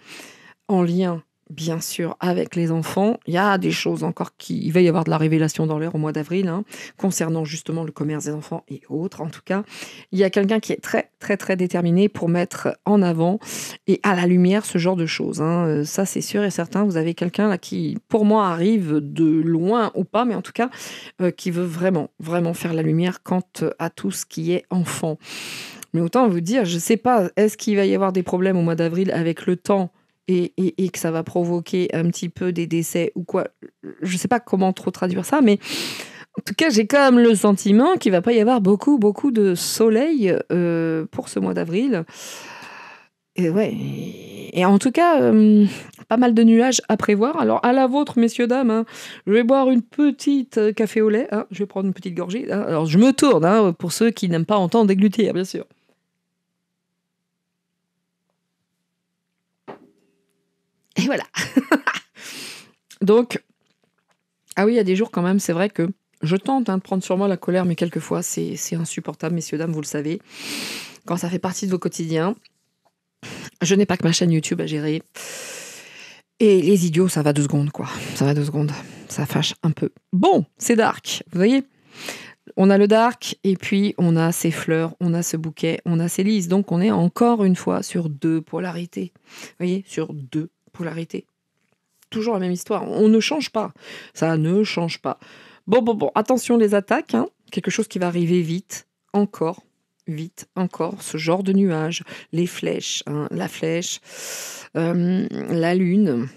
S1: en lien, bien sûr, avec les enfants. Il y a des choses encore il va y avoir de la révélation dans l'air au mois d'avril, concernant justement le commerce des enfants et autres. En tout cas, il y a quelqu'un qui est très, très, très déterminé pour mettre en avant et à la lumière ce genre de choses. Ça, c'est sûr et certain. Vous avez quelqu'un là qui, pour moi, arrive de loin ou pas, mais en tout cas, qui veut vraiment, vraiment faire la lumière quant à tout ce qui est enfant. Mais autant vous dire, je ne sais pas, est-ce qu'il va y avoir des problèmes au mois d'avril avec le temps et que ça va provoquer un petit peu des décès ou quoi? Je ne sais pas comment trop traduire ça, mais en tout cas, j'ai quand même le sentiment qu'il ne va pas y avoir beaucoup de soleil pour ce mois d'avril. Et ouais, et en tout cas, pas mal de nuages à prévoir. Alors, à la vôtre, messieurs, dames, je vais boire une petite café au lait. Je vais prendre une petite gorgée. Alors, je me tourne, pour ceux qui n'aiment pas entendre déglutir, bien sûr. Et voilà. Donc, oui, il y a des jours quand même, c'est vrai que je tente de prendre sur moi la colère, mais quelquefois, c'est insupportable, messieurs, dames, vous le savez. Quand ça fait partie de vos quotidiens, je n'ai pas que ma chaîne YouTube à gérer. Et les idiots, ça va 2 secondes, quoi. Ça va 2 secondes. Ça fâche un peu. Bon, c'est dark, vous voyez. On a le dark, et puis on a ces fleurs, on a ce bouquet, on a ces lys. Donc, on est encore une fois sur 2 polarités. Vous voyez, sur 2 polarités. Toujours la même histoire. On ne change pas. Ça ne change pas. Bon. Attention les attaques. Quelque chose qui va arriver vite. Encore. Ce genre de nuages. Les flèches. La flèche. La lune.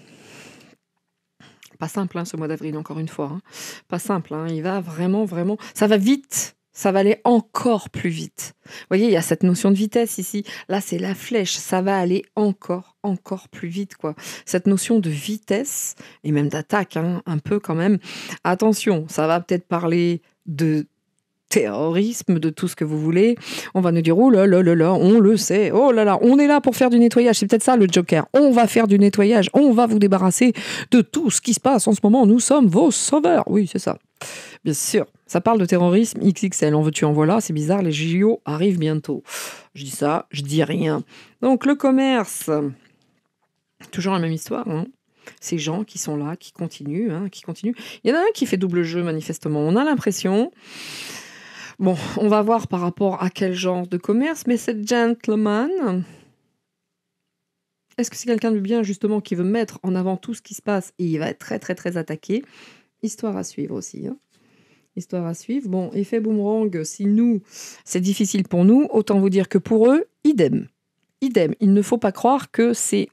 S1: Pas simple, ce mois d'avril, encore une fois. Pas simple. Il va vraiment... Ça va vite. Ça va aller encore plus vite. Vous voyez, il y a cette notion de vitesse ici. Là, c'est la flèche. Ça va aller encore plus vite, quoi. Cette notion de vitesse, et même d'attaque, un peu quand même. Attention, ça va peut-être parler de terrorisme, de tout ce que vous voulez. On va nous dire, oh là là là là, on le sait, oh là là, on est là pour faire du nettoyage. C'est peut-être ça le Joker. On va faire du nettoyage. On va vous débarrasser de tout ce qui se passe en ce moment. Nous sommes vos sauveurs. Oui, c'est ça. Bien sûr, ça parle de terrorisme XXL, en veux-tu en voilà, c'est bizarre, les JO arrivent bientôt. Je dis ça, je dis rien. Donc le commerce, toujours la même histoire, Ces gens qui sont là, qui continuent. Il y en a un qui fait double jeu, manifestement. On a l'impression... Bon, on va voir par rapport à quel genre de commerce, mais cette gentleman... Est-ce que c'est quelqu'un de bien, justement, qui veut mettre en avant tout ce qui se passe et il va être très, très, très attaqué? Histoire à suivre aussi. Histoire à suivre. Bon, effet boomerang, si nous, c'est difficile pour nous, autant vous dire que pour eux, idem. Il ne faut pas croire que c'est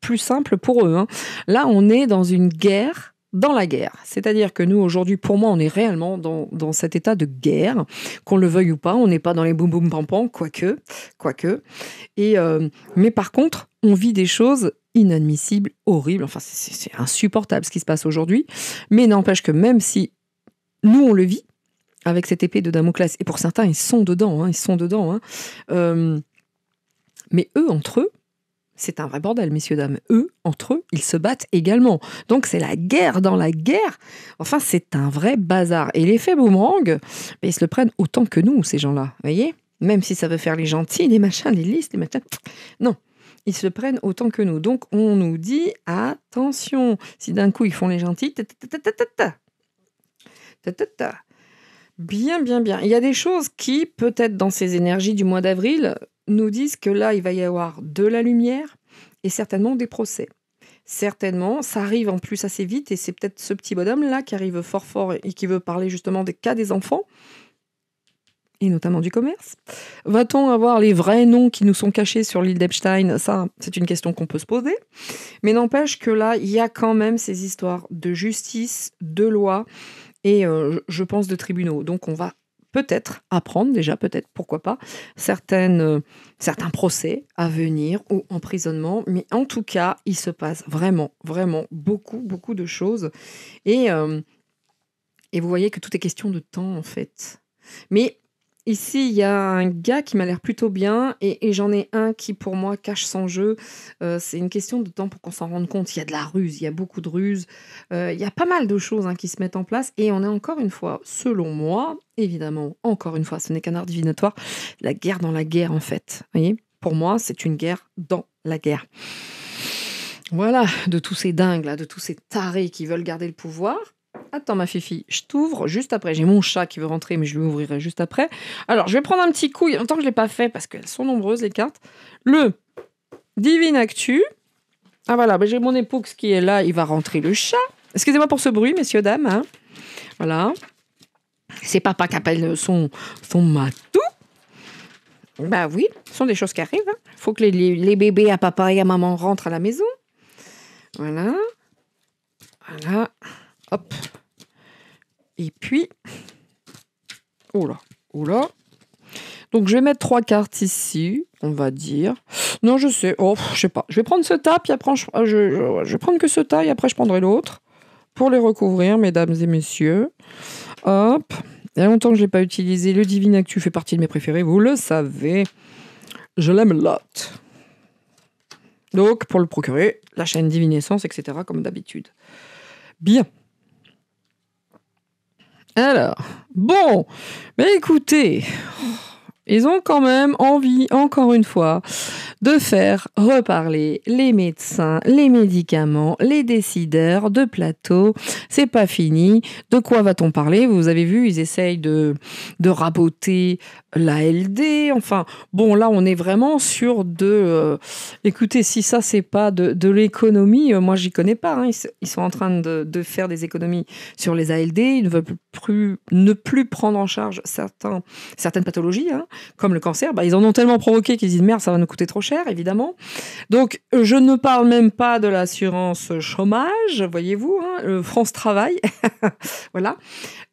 S1: plus simple pour eux. Là, on est dans une guerre dans la guerre. C'est-à-dire que nous, aujourd'hui, pour moi, on est réellement dans cet état de guerre, qu'on le veuille ou pas. On n'est pas dans les boum boum pam pam, quoique. Mais par contre, on vit des choses inadmissible, horrible. Enfin, c'est insupportable ce qui se passe aujourd'hui. Mais n'empêche que même si nous, on le vit avec cette épée de Damoclès, et pour certains, ils sont dedans. Mais eux, entre eux, c'est un vrai bordel, messieurs, dames. Eux, entre eux, ils se battent également. Donc, c'est la guerre dans la guerre. Enfin, c'est un vrai bazar. Et l'effet boomerang, ils se le prennent autant que nous, ces gens-là. Vous voyez ? Même si ça veut faire les gentils, les machins, les listes, les machins. Non, ils se le prennent autant que nous. Donc, on nous dit, attention, si d'un coup, ils font les gentils, bien, bien, bien. Il y a des choses qui, peut-être dans ces énergies du mois d'avril, nous disent que là, il va y avoir de la lumière et certainement des procès. Certainement, ça arrive en plus assez vite et c'est peut-être ce petit bonhomme-là qui arrive fort fort et qui veut parler justement des cas des enfants et notamment du commerce. Va-t-on avoir les vrais noms qui nous sont cachés sur l'île d'Epstein ? Ça, c'est une question qu'on peut se poser. Mais n'empêche que là, il y a quand même ces histoires de justice, de loi et je pense de tribunaux. Donc on va peut-être apprendre déjà, peut-être, pourquoi pas, certains procès à venir ou emprisonnement. Mais en tout cas, il se passe vraiment, vraiment beaucoup, beaucoup de choses. Et vous voyez que tout est question de temps, en fait. Mais ici, il y a un gars qui m'a l'air plutôt bien et j'en ai un qui, pour moi, cache son jeu. C'est une question de temps pour qu'on s'en rende compte. Il y a de la ruse, il y a beaucoup de ruse. Il y a pas mal de choses qui se mettent en place. Et on est encore une fois, selon moi, évidemment, encore une fois, ce n'est qu'un art divinatoire, la guerre dans la guerre, en fait. Vous voyez ? Pour moi, c'est une guerre dans la guerre. Voilà, de tous ces dingues, là, de tous ces tarés qui veulent garder le pouvoir. Attends ma fifi, je t'ouvre juste après. J'ai mon chat qui veut rentrer, mais je lui ouvrirai juste après. Alors, je vais prendre un petit coup. Il y a longtemps que je ne l'ai pas fait parce qu'elles sont nombreuses, les cartes. Le Divine Actu. Ah voilà, j'ai mon époux qui est là. Il va rentrer le chat. Excusez-moi pour ce bruit, messieurs, dames. Voilà. C'est papa qui appelle son matou. Bah oui, ce sont des choses qui arrivent. Il faut que les bébés à papa et à maman rentrent à la maison. Voilà. Voilà. Hop. Et puis, oula. Donc, je vais mettre 3 cartes ici, on va dire. Non, je sais. Oh, je sais pas. Je vais prendre ce tas, puis après, je vais prendre que ce tas, et après, je prendrai l'autre pour les recouvrir, mesdames et messieurs. Hop. Il y a longtemps que je ne l'ai pas utilisé. Le Divine Actu fait partie de mes préférés, vous le savez. Je l'aime lot. Donc, pour le procurer, la chaîne Divinescence, etc., comme d'habitude. Bien. Alors, bon, mais écoutez, ils ont quand même envie, encore une fois, de faire reparler les médecins, les médicaments, les décideurs de plateau. C'est pas fini. De quoi va-t-on parler ? Vous avez vu, ils essayent de raboter l'ALD. Enfin, bon, là, on est vraiment sur écoutez, si ça, c'est pas de l'économie, moi, j'y connais pas. Ils sont en train de faire des économies sur les ALD. Ils ne veulent ne plus prendre en charge certaines pathologies, comme le cancer. Ils en ont tellement provoqué qu'ils disent, merde, ça va nous coûter trop cher, évidemment. Donc, je ne parle même pas de l'assurance chômage, voyez-vous, France Travail. Voilà.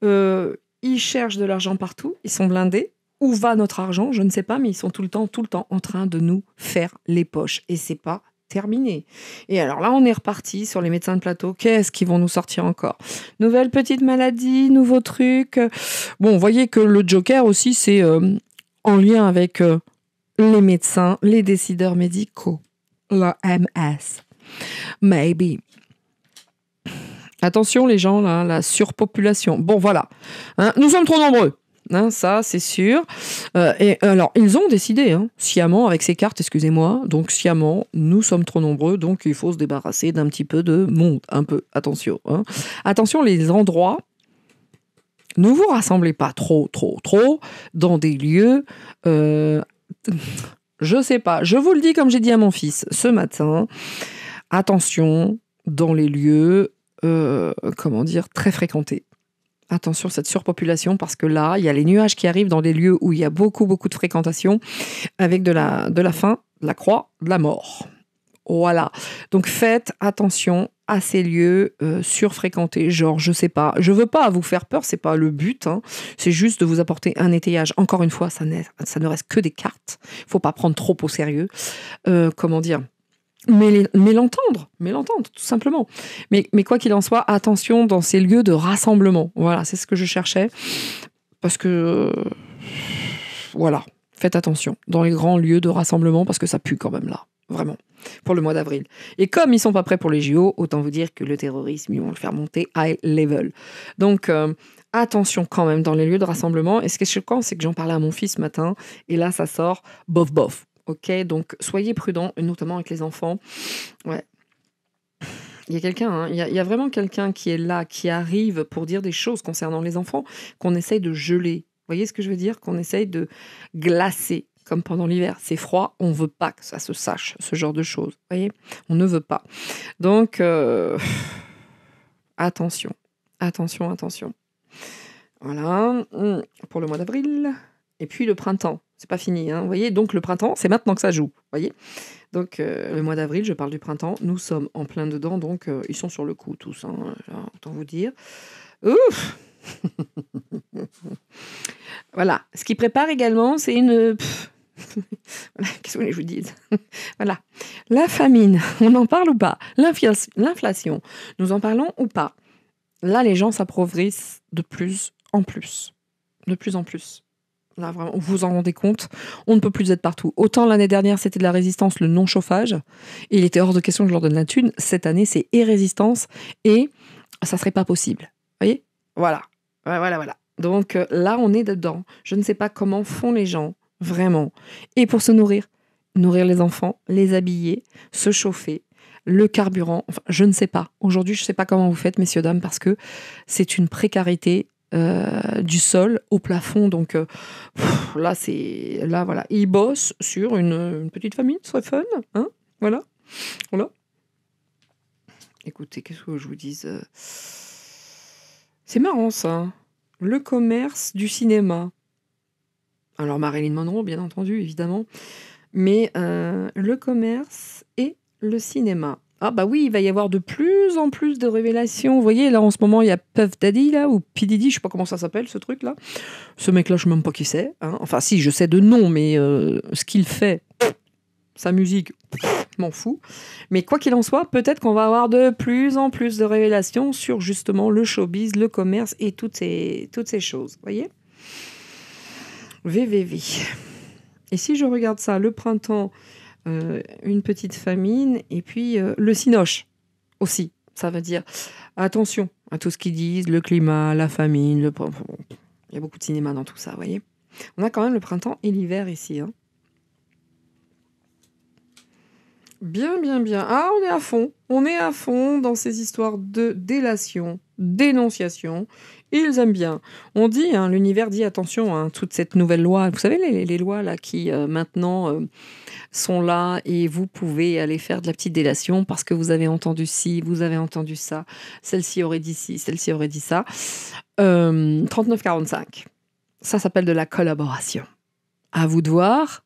S1: Ils cherchent de l'argent partout, ils sont blindés. Où va notre argent ? Je ne sais pas, mais ils sont tout le temps en train de nous faire les poches. Et c'est pas terminé. Et alors là, on est reparti sur les médecins de plateau. Qu'est-ce qu'ils vont nous sortir encore ? Nouvelle petite maladie, nouveau truc. Bon, vous voyez que le Joker aussi, c'est en lien avec les médecins, les décideurs médicaux. La MS. Maybe. Attention les gens, là, la surpopulation. Bon, voilà. Nous sommes trop nombreux. Ça, c'est sûr. Et alors, ils ont décidé, sciemment, avec ces cartes, excusez-moi, donc sciemment, nous sommes trop nombreux, donc il faut se débarrasser d'un petit peu de monde. Un peu, attention. Attention, les endroits, ne vous rassemblez pas trop dans des lieux... je sais pas, je vous le dis comme j'ai dit à mon fils ce matin, attention dans les lieux, très fréquentés. Attention, cette surpopulation, parce que là, il y a les nuages qui arrivent dans des lieux où il y a beaucoup de fréquentation, avec de la faim, de la croix, de la mort. Voilà. Donc, faites attention à ces lieux surfréquentés. Genre, je sais pas, je veux pas vous faire peur, c'est pas le but. C'est juste de vous apporter un étayage. Encore une fois, ça ne reste que des cartes. Faut pas prendre trop au sérieux. mais l'entendre, tout simplement. Mais quoi qu'il en soit, attention dans ces lieux de rassemblement. Voilà, c'est ce que je cherchais. Parce que, voilà, faites attention dans les grands lieux de rassemblement, parce que ça pue quand même là, vraiment, pour le mois d'avril. Et comme ils sont pas prêts pour les JO, autant vous dire que le terrorisme, ils vont le faire monter high level. Donc, attention quand même dans les lieux de rassemblement. Et ce qui est choquant, c'est que j'en parlais à mon fils ce matin, et là, ça sort bof bof. Ok, donc soyez prudents, notamment avec les enfants. Ouais. Il y a quelqu'un, hein, il y a vraiment quelqu'un qui est là, qui arrive pour dire des choses concernant les enfants qu'on essaye de geler. Vous voyez ce que je veux dire? Qu'on essaye de glacer, comme pendant l'hiver. C'est froid, on ne veut pas que ça se sache, ce genre de choses. Vous voyez? On ne veut pas. Donc, attention, attention, attention. Voilà, pour le mois d'avril. Et puis le printemps, c'est pas fini, hein, vous voyez. Donc le printemps, c'est maintenant que ça joue, vous voyez. Donc le mois d'avril, je parle du printemps, nous sommes en plein dedans, donc ils sont sur le coup tous, hein, autant vous dire. Ouf. Voilà, ce qui prépare également, c'est une... Voilà, qu'est-ce que vous voulez que je vous dise? Voilà, la famine, on en parle ou pas? L'inflation, nous en parlons ou pas? Là, les gens s'appauvrissent de plus en plus. De plus en plus. Là, vraiment, vous vous en rendez compte, on ne peut plus être partout. Autant l'année dernière, c'était de la résistance, le non-chauffage, et il était hors de question que je leur donne la thune. Cette année, c'est et résistance, et ça serait pas possible. Vous voyez? Voilà. Voilà. Donc là, on est dedans. Je ne sais pas comment font les gens, vraiment. Et pour se nourrir les enfants, les habiller, se chauffer, le carburant, enfin, je ne sais pas. Aujourd'hui, je ne sais pas comment vous faites, messieurs, dames, parce que c'est une précarité du sol au plafond. Donc là, voilà. Ils bossent sur une petite famille, ce serait fun. Hein, voilà. Écoutez, qu'est-ce que je vous dise? C'est marrant, ça. Le commerce du cinéma. Alors, Marilyn Monroe, bien entendu, évidemment. Mais le commerce et le cinéma. Ah bah oui, il va y avoir de plus en plus de révélations. Vous voyez, là, en ce moment, il y a Puff Daddy, là, ou P. Diddy, je sais pas comment ça s'appelle, ce truc-là. Ce mec-là, je sais même pas qui c'est. Hein. Enfin, si, je sais de nom, mais ce qu'il fait, sa musique, m'en fous. Mais quoi qu'il en soit, peut-être qu'on va avoir de plus en plus de révélations sur, justement, le showbiz, le commerce et toutes ces choses. Vous voyez? VVV. Et si je regarde ça, le printemps... une petite famine, et puis le cinoche aussi. Ça veut dire attention à tout ce qu'ils disent, le climat, la famine, il y a beaucoup de cinéma dans tout ça, vous voyez. On a quand même le printemps et l'hiver ici. Hein. Bien. Ah, on est à fond dans ces histoires de délation, dénonciation. Ils aiment bien. On dit, hein, l'univers dit attention, hein, toute cette nouvelle loi. Vous savez, les lois là qui maintenant sont là et vous pouvez aller faire de la petite délation parce que vous avez entendu ci, vous avez entendu ça. Celle-ci aurait dit ci, celle-ci aurait dit ça. 39-45. Ça s'appelle de la collaboration. À vous de voir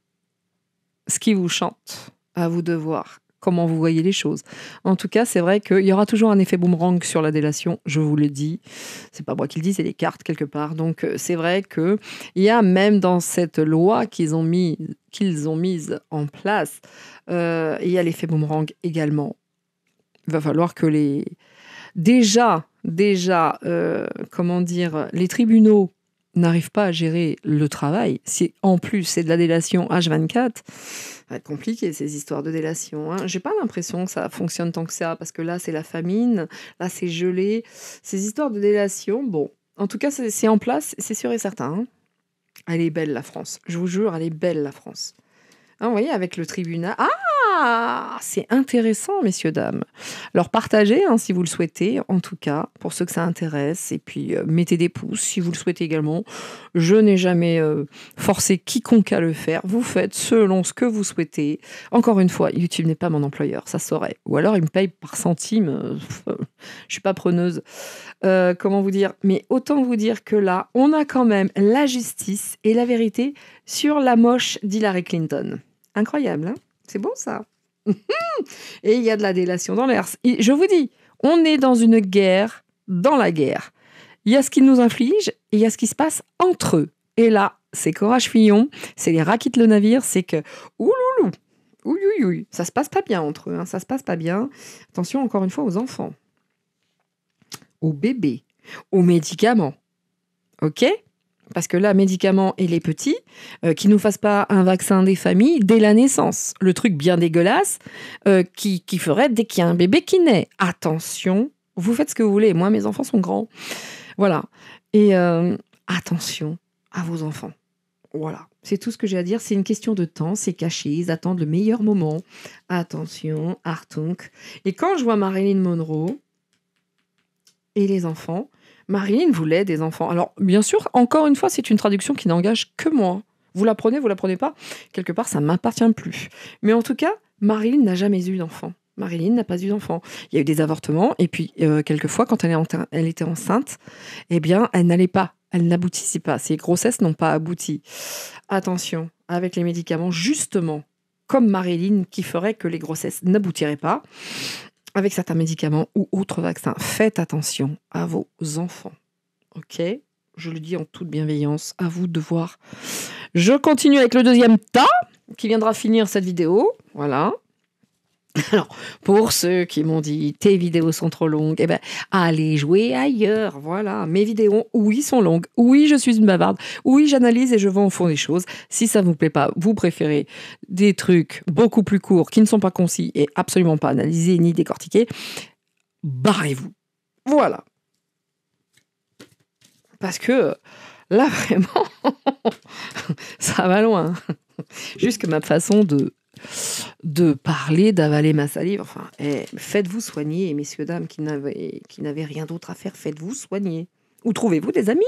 S1: ce qui vous chante. À vous de voir comment vous voyez les choses. En tout cas, c'est vrai qu'il y aura toujours un effet boomerang sur la délation, je vous le dis. C'est pas moi qui le dis, c'est les cartes quelque part. Donc, c'est vrai qu'il y a même dans cette loi qu'ils ont mise en place, il y a l'effet boomerang également. Il va falloir que déjà, les tribunaux n'arrivent pas à gérer le travail. Si en plus c'est de la délation H24, ça va être compliqué ces histoires de délation. Hein. J'ai pas l'impression que ça fonctionne tant que ça, parce que là c'est la famine, là c'est gelé. Ces histoires de délation, bon, en tout cas c'est en place, c'est sûr et certain. Hein. Elle est belle la France, je vous jure, elle est belle la France. Hein, vous voyez, avec le tribunal. Ah, c'est intéressant, messieurs, dames. Alors, partagez hein, si vous le souhaitez, en tout cas, pour ceux que ça intéresse. Et puis, mettez des pouces si vous le souhaitez également. Je n'ai jamais forcé quiconque à le faire. Vous faites selon ce que vous souhaitez. Encore une fois, YouTube n'est pas mon employeur, ça saurait. Ou alors, il me paye par centime. Je ne suis pas preneuse. Comment vous dire? Mais autant vous dire que là, on a quand même la justice et la vérité sur la moche d'Hillary Clinton. Incroyable, hein? C'est beau, ça. Et il y a de la délation dans l'air. Je vous dis, on est dans une guerre, dans la guerre. Il y a ce qu'ils nous infligent et il y a ce qui se passe entre eux. Et là, c'est Courage Fillon, c'est les Raquettes le navire, c'est que... Ouloulou, Oui, oui, oui. Ça se passe pas bien entre eux. Hein. Ça se passe pas bien. Attention, encore une fois, aux enfants, aux bébés, aux médicaments. OK? Parce que là, médicaments et les petits, qui ne nous fassent pas un vaccin des familles dès la naissance. Le truc bien dégueulasse qui ferait dès qu'il y a un bébé qui naît. Attention, vous faites ce que vous voulez. Moi, mes enfants sont grands. Voilà. Et attention à vos enfants. Voilà. C'est tout ce que j'ai à dire. C'est une question de temps. C'est caché. Ils attendent le meilleur moment. Attention, Achtung. Et quand je vois Marilyn Monroe et les enfants... Marilyn voulait des enfants. Alors, bien sûr, encore une fois, c'est une traduction qui n'engage que moi. Vous la prenez pas. Quelque part, ça ne m'appartient plus. Mais en tout cas, Marilyn n'a jamais eu d'enfant. Marilyn n'a pas eu d'enfant. Il y a eu des avortements. Et puis, quelquefois, quand elle était enceinte, eh bien, elle n'allait pas. Elle n'aboutissait pas. Ses grossesses n'ont pas abouti. Attention, avec les médicaments, justement, comme Marilyn, qui ferait que les grossesses n'aboutiraient pas. Avec certains médicaments ou autres vaccins, faites attention à vos enfants. Ok ? Je le dis en toute bienveillance, à vous de voir. Je continue avec le deuxième tas qui viendra finir cette vidéo. Voilà. Alors, pour ceux qui m'ont dit tes vidéos sont trop longues, eh ben, allez jouer ailleurs. Voilà, mes vidéos, oui, sont longues. Oui, je suis une bavarde. Oui, j'analyse et je vais au fond des choses. Si ça ne vous plaît pas, vous préférez des trucs beaucoup plus courts qui ne sont pas concis et absolument pas analysés ni décortiqués, barrez-vous. Voilà. Parce que là, vraiment, ça va loin. Juste que ma façon de parler, d'avaler ma salive. Enfin, faites-vous soigner, messieurs, dames, qui n'avaient rien d'autre à faire, faites-vous soigner. Ou trouvez-vous des amis.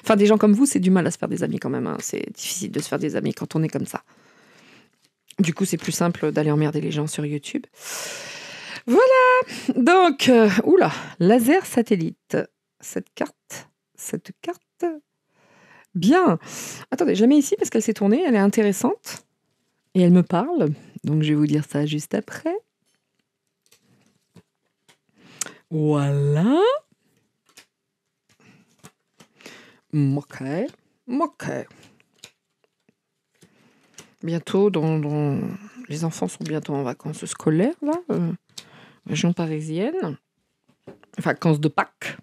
S1: Enfin, des gens comme vous, c'est du mal à se faire des amis quand même. Hein. C'est difficile de se faire des amis quand on est comme ça. Du coup, c'est plus simple d'aller emmerder les gens sur YouTube. Voilà. Donc, oula, laser satellite. Cette carte. Bien. Attendez, je la mets ici parce qu'elle s'est tournée. Elle est intéressante. Et elle me parle. Donc, je vais vous dire ça juste après. Voilà. Ok. Bientôt, les enfants sont bientôt en vacances scolaires, là. Région parisienne. Vacances de Pâques.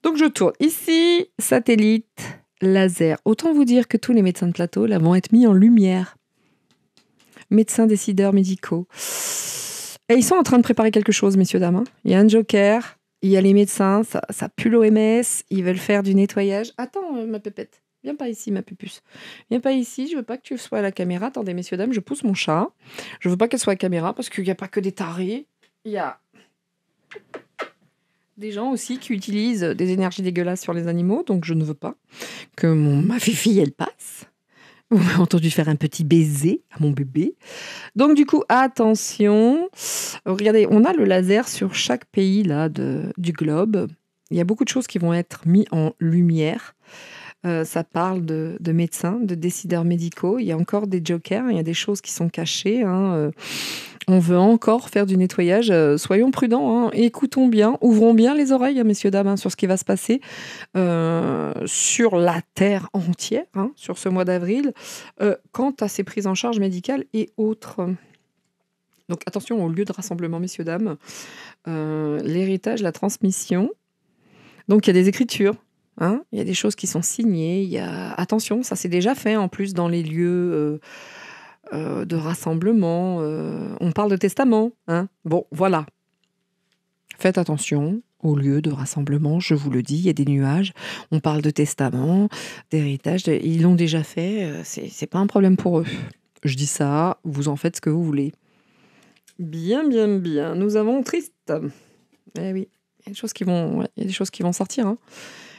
S1: Donc, je tourne. Ici, satellite, laser. Autant vous dire que tous les médecins de plateau, là, vont être mis en lumière. Médecins, décideurs médicaux. Et ils sont en train de préparer quelque chose, messieurs, dames. Hein. Il y a un joker, il y a les médecins, ça pue l'OMS, ils veulent faire du nettoyage. Attends, ma pépette, viens pas ici, ma pupuce. Viens pas ici, je veux pas que tu sois à la caméra. Attendez, messieurs, dames, je pousse mon chat. Je veux pas qu'elle soit à la caméra parce qu'il n'y a pas que des tarés. Il y a des gens aussi qui utilisent des énergies dégueulasses sur les animaux, donc je ne veux pas que ma fille, elle passe. Vous m'avez entendu faire un petit baiser à mon bébé. Donc du coup, attention. Regardez, on a le laser sur chaque pays là, du globe. Il y a beaucoup de choses qui vont être mises en lumière. Ça parle de médecins, de décideurs médicaux. Il y a encore des jokers, il y a des choses qui sont cachées. Hein. On veut encore faire du nettoyage. Soyons prudents, hein. Écoutons bien, ouvrons bien les oreilles, hein, messieurs, dames, hein, sur ce qui va se passer sur la Terre entière, hein, sur ce mois d'avril, quant à ces prises en charge médicales et autres. Donc attention au lieu de rassemblement, messieurs, dames. L'héritage, la transmission. Donc il y a des écritures. Hein, il y a des choses qui sont signées. Attention, ça c'est déjà fait en plus dans les lieux de rassemblement. On parle de testament. Hein. Bon, voilà. Faites attention aux lieux de rassemblement. Je vous le dis, il y a des nuages. On parle de testament, d'héritage. Ils l'ont déjà fait. C'est pas un problème pour eux. Je dis ça, vous en faites ce que vous voulez. Bien, bien, bien. Nous avons triste. Eh oui, il y a des choses qui vont sortir. Hein.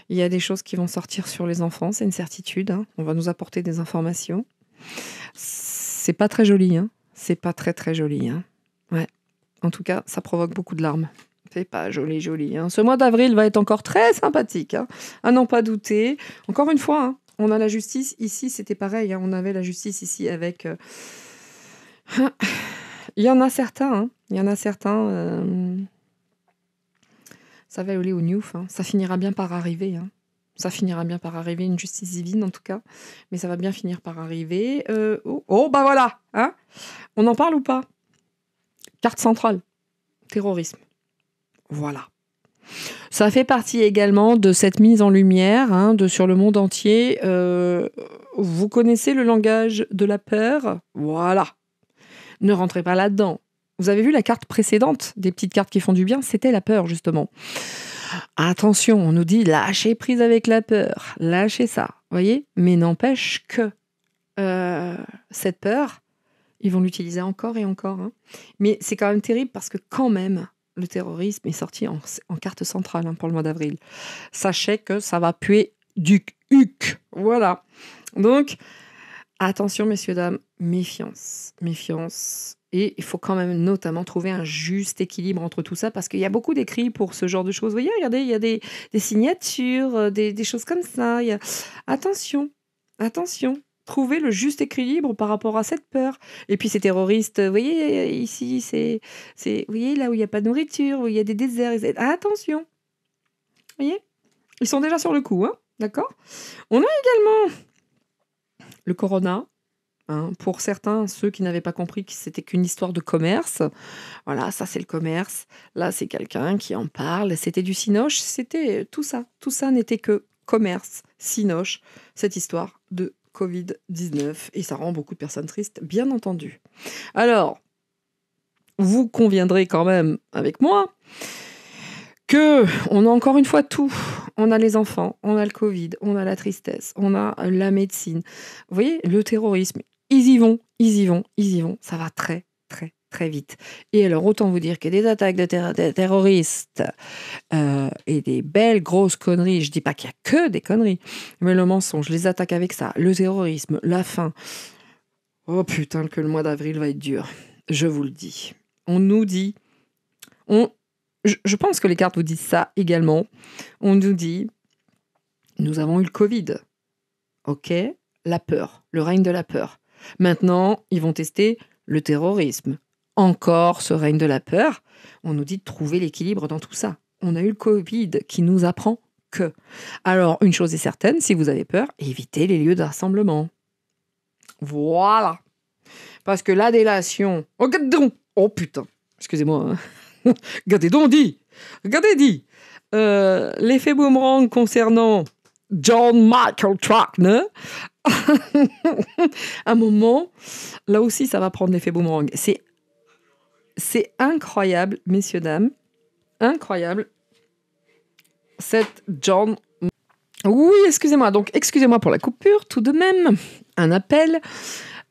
S1: Il y a des choses qui vont sortir sur les enfants, c'est une certitude. Hein. On va nous apporter des informations. C'est pas très joli. Hein. C'est pas très, très joli. Hein. Ouais. En tout cas, ça provoque beaucoup de larmes. C'est pas joli, joli. Hein. Ce mois d'avril va être encore très sympathique. Hein. À n'en pas douter. Encore une fois, hein, on a la justice. Ici, c'était pareil. Hein. On avait la justice ici avec... Il y en a certains. Hein. Il y en a certains... Ça va aller au Newf, hein. Ça finira bien par arriver. Hein. Ça finira bien par arriver, une justice divine en tout cas. Mais ça va bien finir par arriver. Bah voilà, hein. On en parle ou pas? Carte centrale. Terrorisme. Voilà. Ça fait partie également de cette mise en lumière sur le monde entier. Vous connaissez le langage de la peur? Voilà. Ne rentrez pas là-dedans. Vous avez vu la carte précédente des petites cartes qui font du bien? C'était la peur, justement. Attention, on nous dit lâchez prise avec la peur. Lâchez ça, voyez? Mais n'empêche que cette peur, ils vont l'utiliser encore et encore. Mais c'est quand même terrible parce que quand même, le terrorisme est sorti en carte centrale pour le mois d'avril. Sachez que ça va puer du huc. Voilà. Donc, attention, messieurs, dames, méfiance. Méfiance. Et il faut quand même notamment trouver un juste équilibre entre tout ça, parce qu'il y a beaucoup d'écrits pour ce genre de choses. Vous voyez, regardez, il y a des signatures, des choses comme ça. Attention, attention. Trouver le juste équilibre par rapport à cette peur. Et puis ces terroristes, vous voyez, ici, vous voyez, là où il n'y a pas de nourriture, où il y a des déserts. Attention. Vous voyez, ils sont déjà sur le coup, d'accord? On a également le corona. Pour certains, ceux qui n'avaient pas compris que c'était qu'une histoire de commerce. Voilà, ça c'est le commerce. Là, c'est quelqu'un qui en parle. C'était du cinoche. C'était tout ça. Tout ça n'était que commerce, cinoche, cette histoire de Covid-19. Et ça rend beaucoup de personnes tristes, bien entendu. Alors, vous conviendrez quand même avec moi que on a encore une fois tout. On a les enfants, on a le Covid, on a la tristesse, on a la médecine. Vous voyez, le terrorisme, ils y vont. Ça va très, très, très vite. Et alors, autant vous dire que des attaques de terroristes et des belles grosses conneries, je dis pas qu'il y a que des conneries, mais le mensonge, les attaques avec ça, le terrorisme, la faim. Oh putain, que le mois d'avril va être dur. Je vous le dis. On nous dit... Je pense que les cartes vous disent ça également. On nous dit, nous avons eu le Covid. Ok, la peur, le règne de la peur. Maintenant, ils vont tester le terrorisme. Encore ce règne de la peur. On nous dit de trouver l'équilibre dans tout ça. On a eu le Covid qui nous apprend que. Alors, une chose est certaine, si vous avez peur, évitez les lieux de rassemblement. Voilà. Parce que la délation... Oh putain, excusez-moi. Regardez donc, l'effet boomerang concernant John Michael Trackner. Un moment, là aussi, ça va prendre l'effet boomerang. C'est incroyable, messieurs, dames. Incroyable. Cette John... Oui, excusez-moi. Donc, excusez-moi pour la coupure. Tout de même, un appel.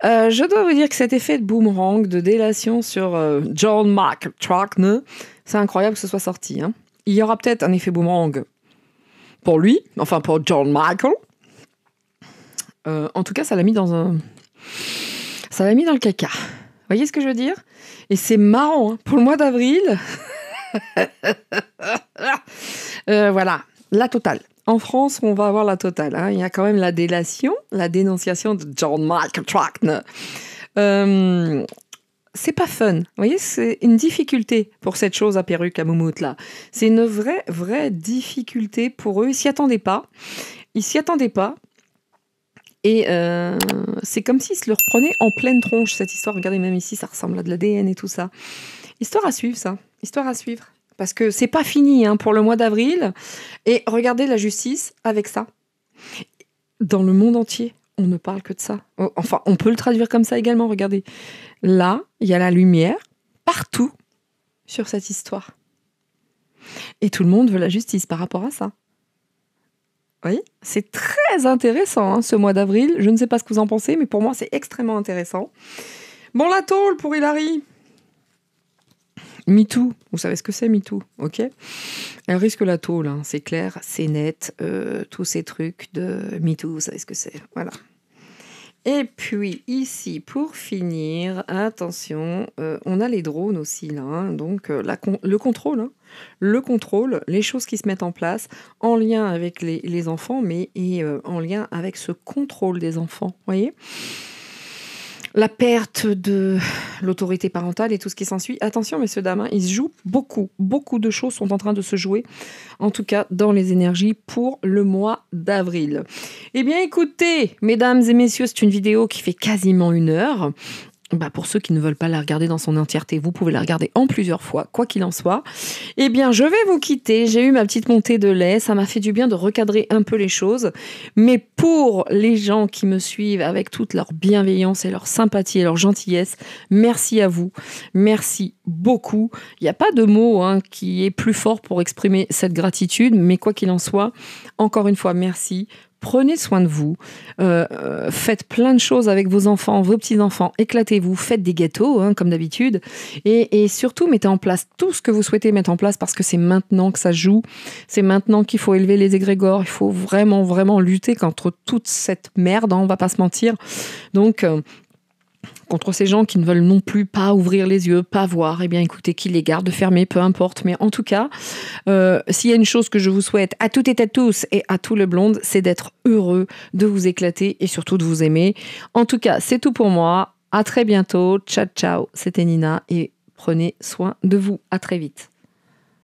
S1: Je dois vous dire que cet effet de boomerang, de délation sur John Michael Trackner, c'est incroyable que ce soit sorti. Il y aura peut-être un effet boomerang pour lui, enfin pour John Michael. En tout cas, ça l'a mis dans le caca. Vous voyez ce que je veux dire? Et c'est marrant, pour le mois d'avril. Voilà, la totale. En France, on va avoir la totale. Il y a quand même la délation, la dénonciation de John Michael Trackner. C'est pas fun. Vous voyez, c'est une difficulté pour cette chose à perruque, à moumoute, là. C'est une vraie difficulté pour eux. Ils s'y attendaient pas. Et c'est comme s'ils se le reprenaient en pleine tronche, cette histoire. Regardez, même ici, ça ressemble à de l'ADN et tout ça. Histoire à suivre, ça. Histoire à suivre. Parce que c'est pas fini pour le mois d'avril. Et regardez la justice avec ça. Dans le monde entier, on ne parle que de ça. Enfin, on peut le traduire comme ça également. Regardez. Là, il y a la lumière partout sur cette histoire. Et tout le monde veut la justice par rapport à ça. Vous voyez ? C'est très intéressant, ce mois d'avril. Je ne sais pas ce que vous en pensez, mais pour moi, c'est extrêmement intéressant. Bon, la tôle pour Hilary. MeToo, vous savez ce que c'est MeToo, ok? Elle risque la tôle, c'est clair, c'est net, tous ces trucs de MeToo, vous savez ce que c'est, voilà. Et puis ici, pour finir, attention, on a les drones aussi là, donc le contrôle, les choses qui se mettent en place en lien avec les enfants, mais en lien avec ce contrôle des enfants, voyez? la perte de l'autorité parentale et tout ce qui s'ensuit. Attention, messieurs, dames, hein, il se joue beaucoup de choses sont en train de se jouer, en tout cas dans les énergies pour le mois d'avril. Eh bien, écoutez, mesdames et messieurs, c'est une vidéo qui fait quasiment 1 heure. Pour ceux qui ne veulent pas la regarder dans son entièreté, vous pouvez la regarder en plusieurs fois, quoi qu'il en soit. Eh bien, je vais vous quitter. J'ai eu ma petite montée de lait. Ça m'a fait du bien de recadrer un peu les choses. Mais pour les gens qui me suivent avec toute leur bienveillance et leur sympathie et leur gentillesse, merci à vous. Merci beaucoup. Il n'y a pas de mot qui est plus fort pour exprimer cette gratitude. Mais quoi qu'il en soit, encore une fois, merci. Prenez soin de vous, faites plein de choses avec vos enfants, vos petits-enfants, éclatez-vous, faites des gâteaux, comme d'habitude, et surtout mettez en place tout ce que vous souhaitez mettre en place parce que c'est maintenant que ça joue, c'est maintenant qu'il faut élever les égrégores, il faut vraiment lutter contre toute cette merde, on va pas se mentir, donc... contre ces gens qui ne veulent non plus pas ouvrir les yeux, pas voir, eh bien écoutez, qu'ils les gardent fermés, peu importe. Mais en tout cas, s'il y a une chose que je vous souhaite à toutes et à tous et à tout le blonde, c'est d'être heureux, de vous éclater et surtout de vous aimer. En tout cas, c'est tout pour moi. À très bientôt. Ciao, ciao. C'était Nina et prenez soin de vous. À très vite.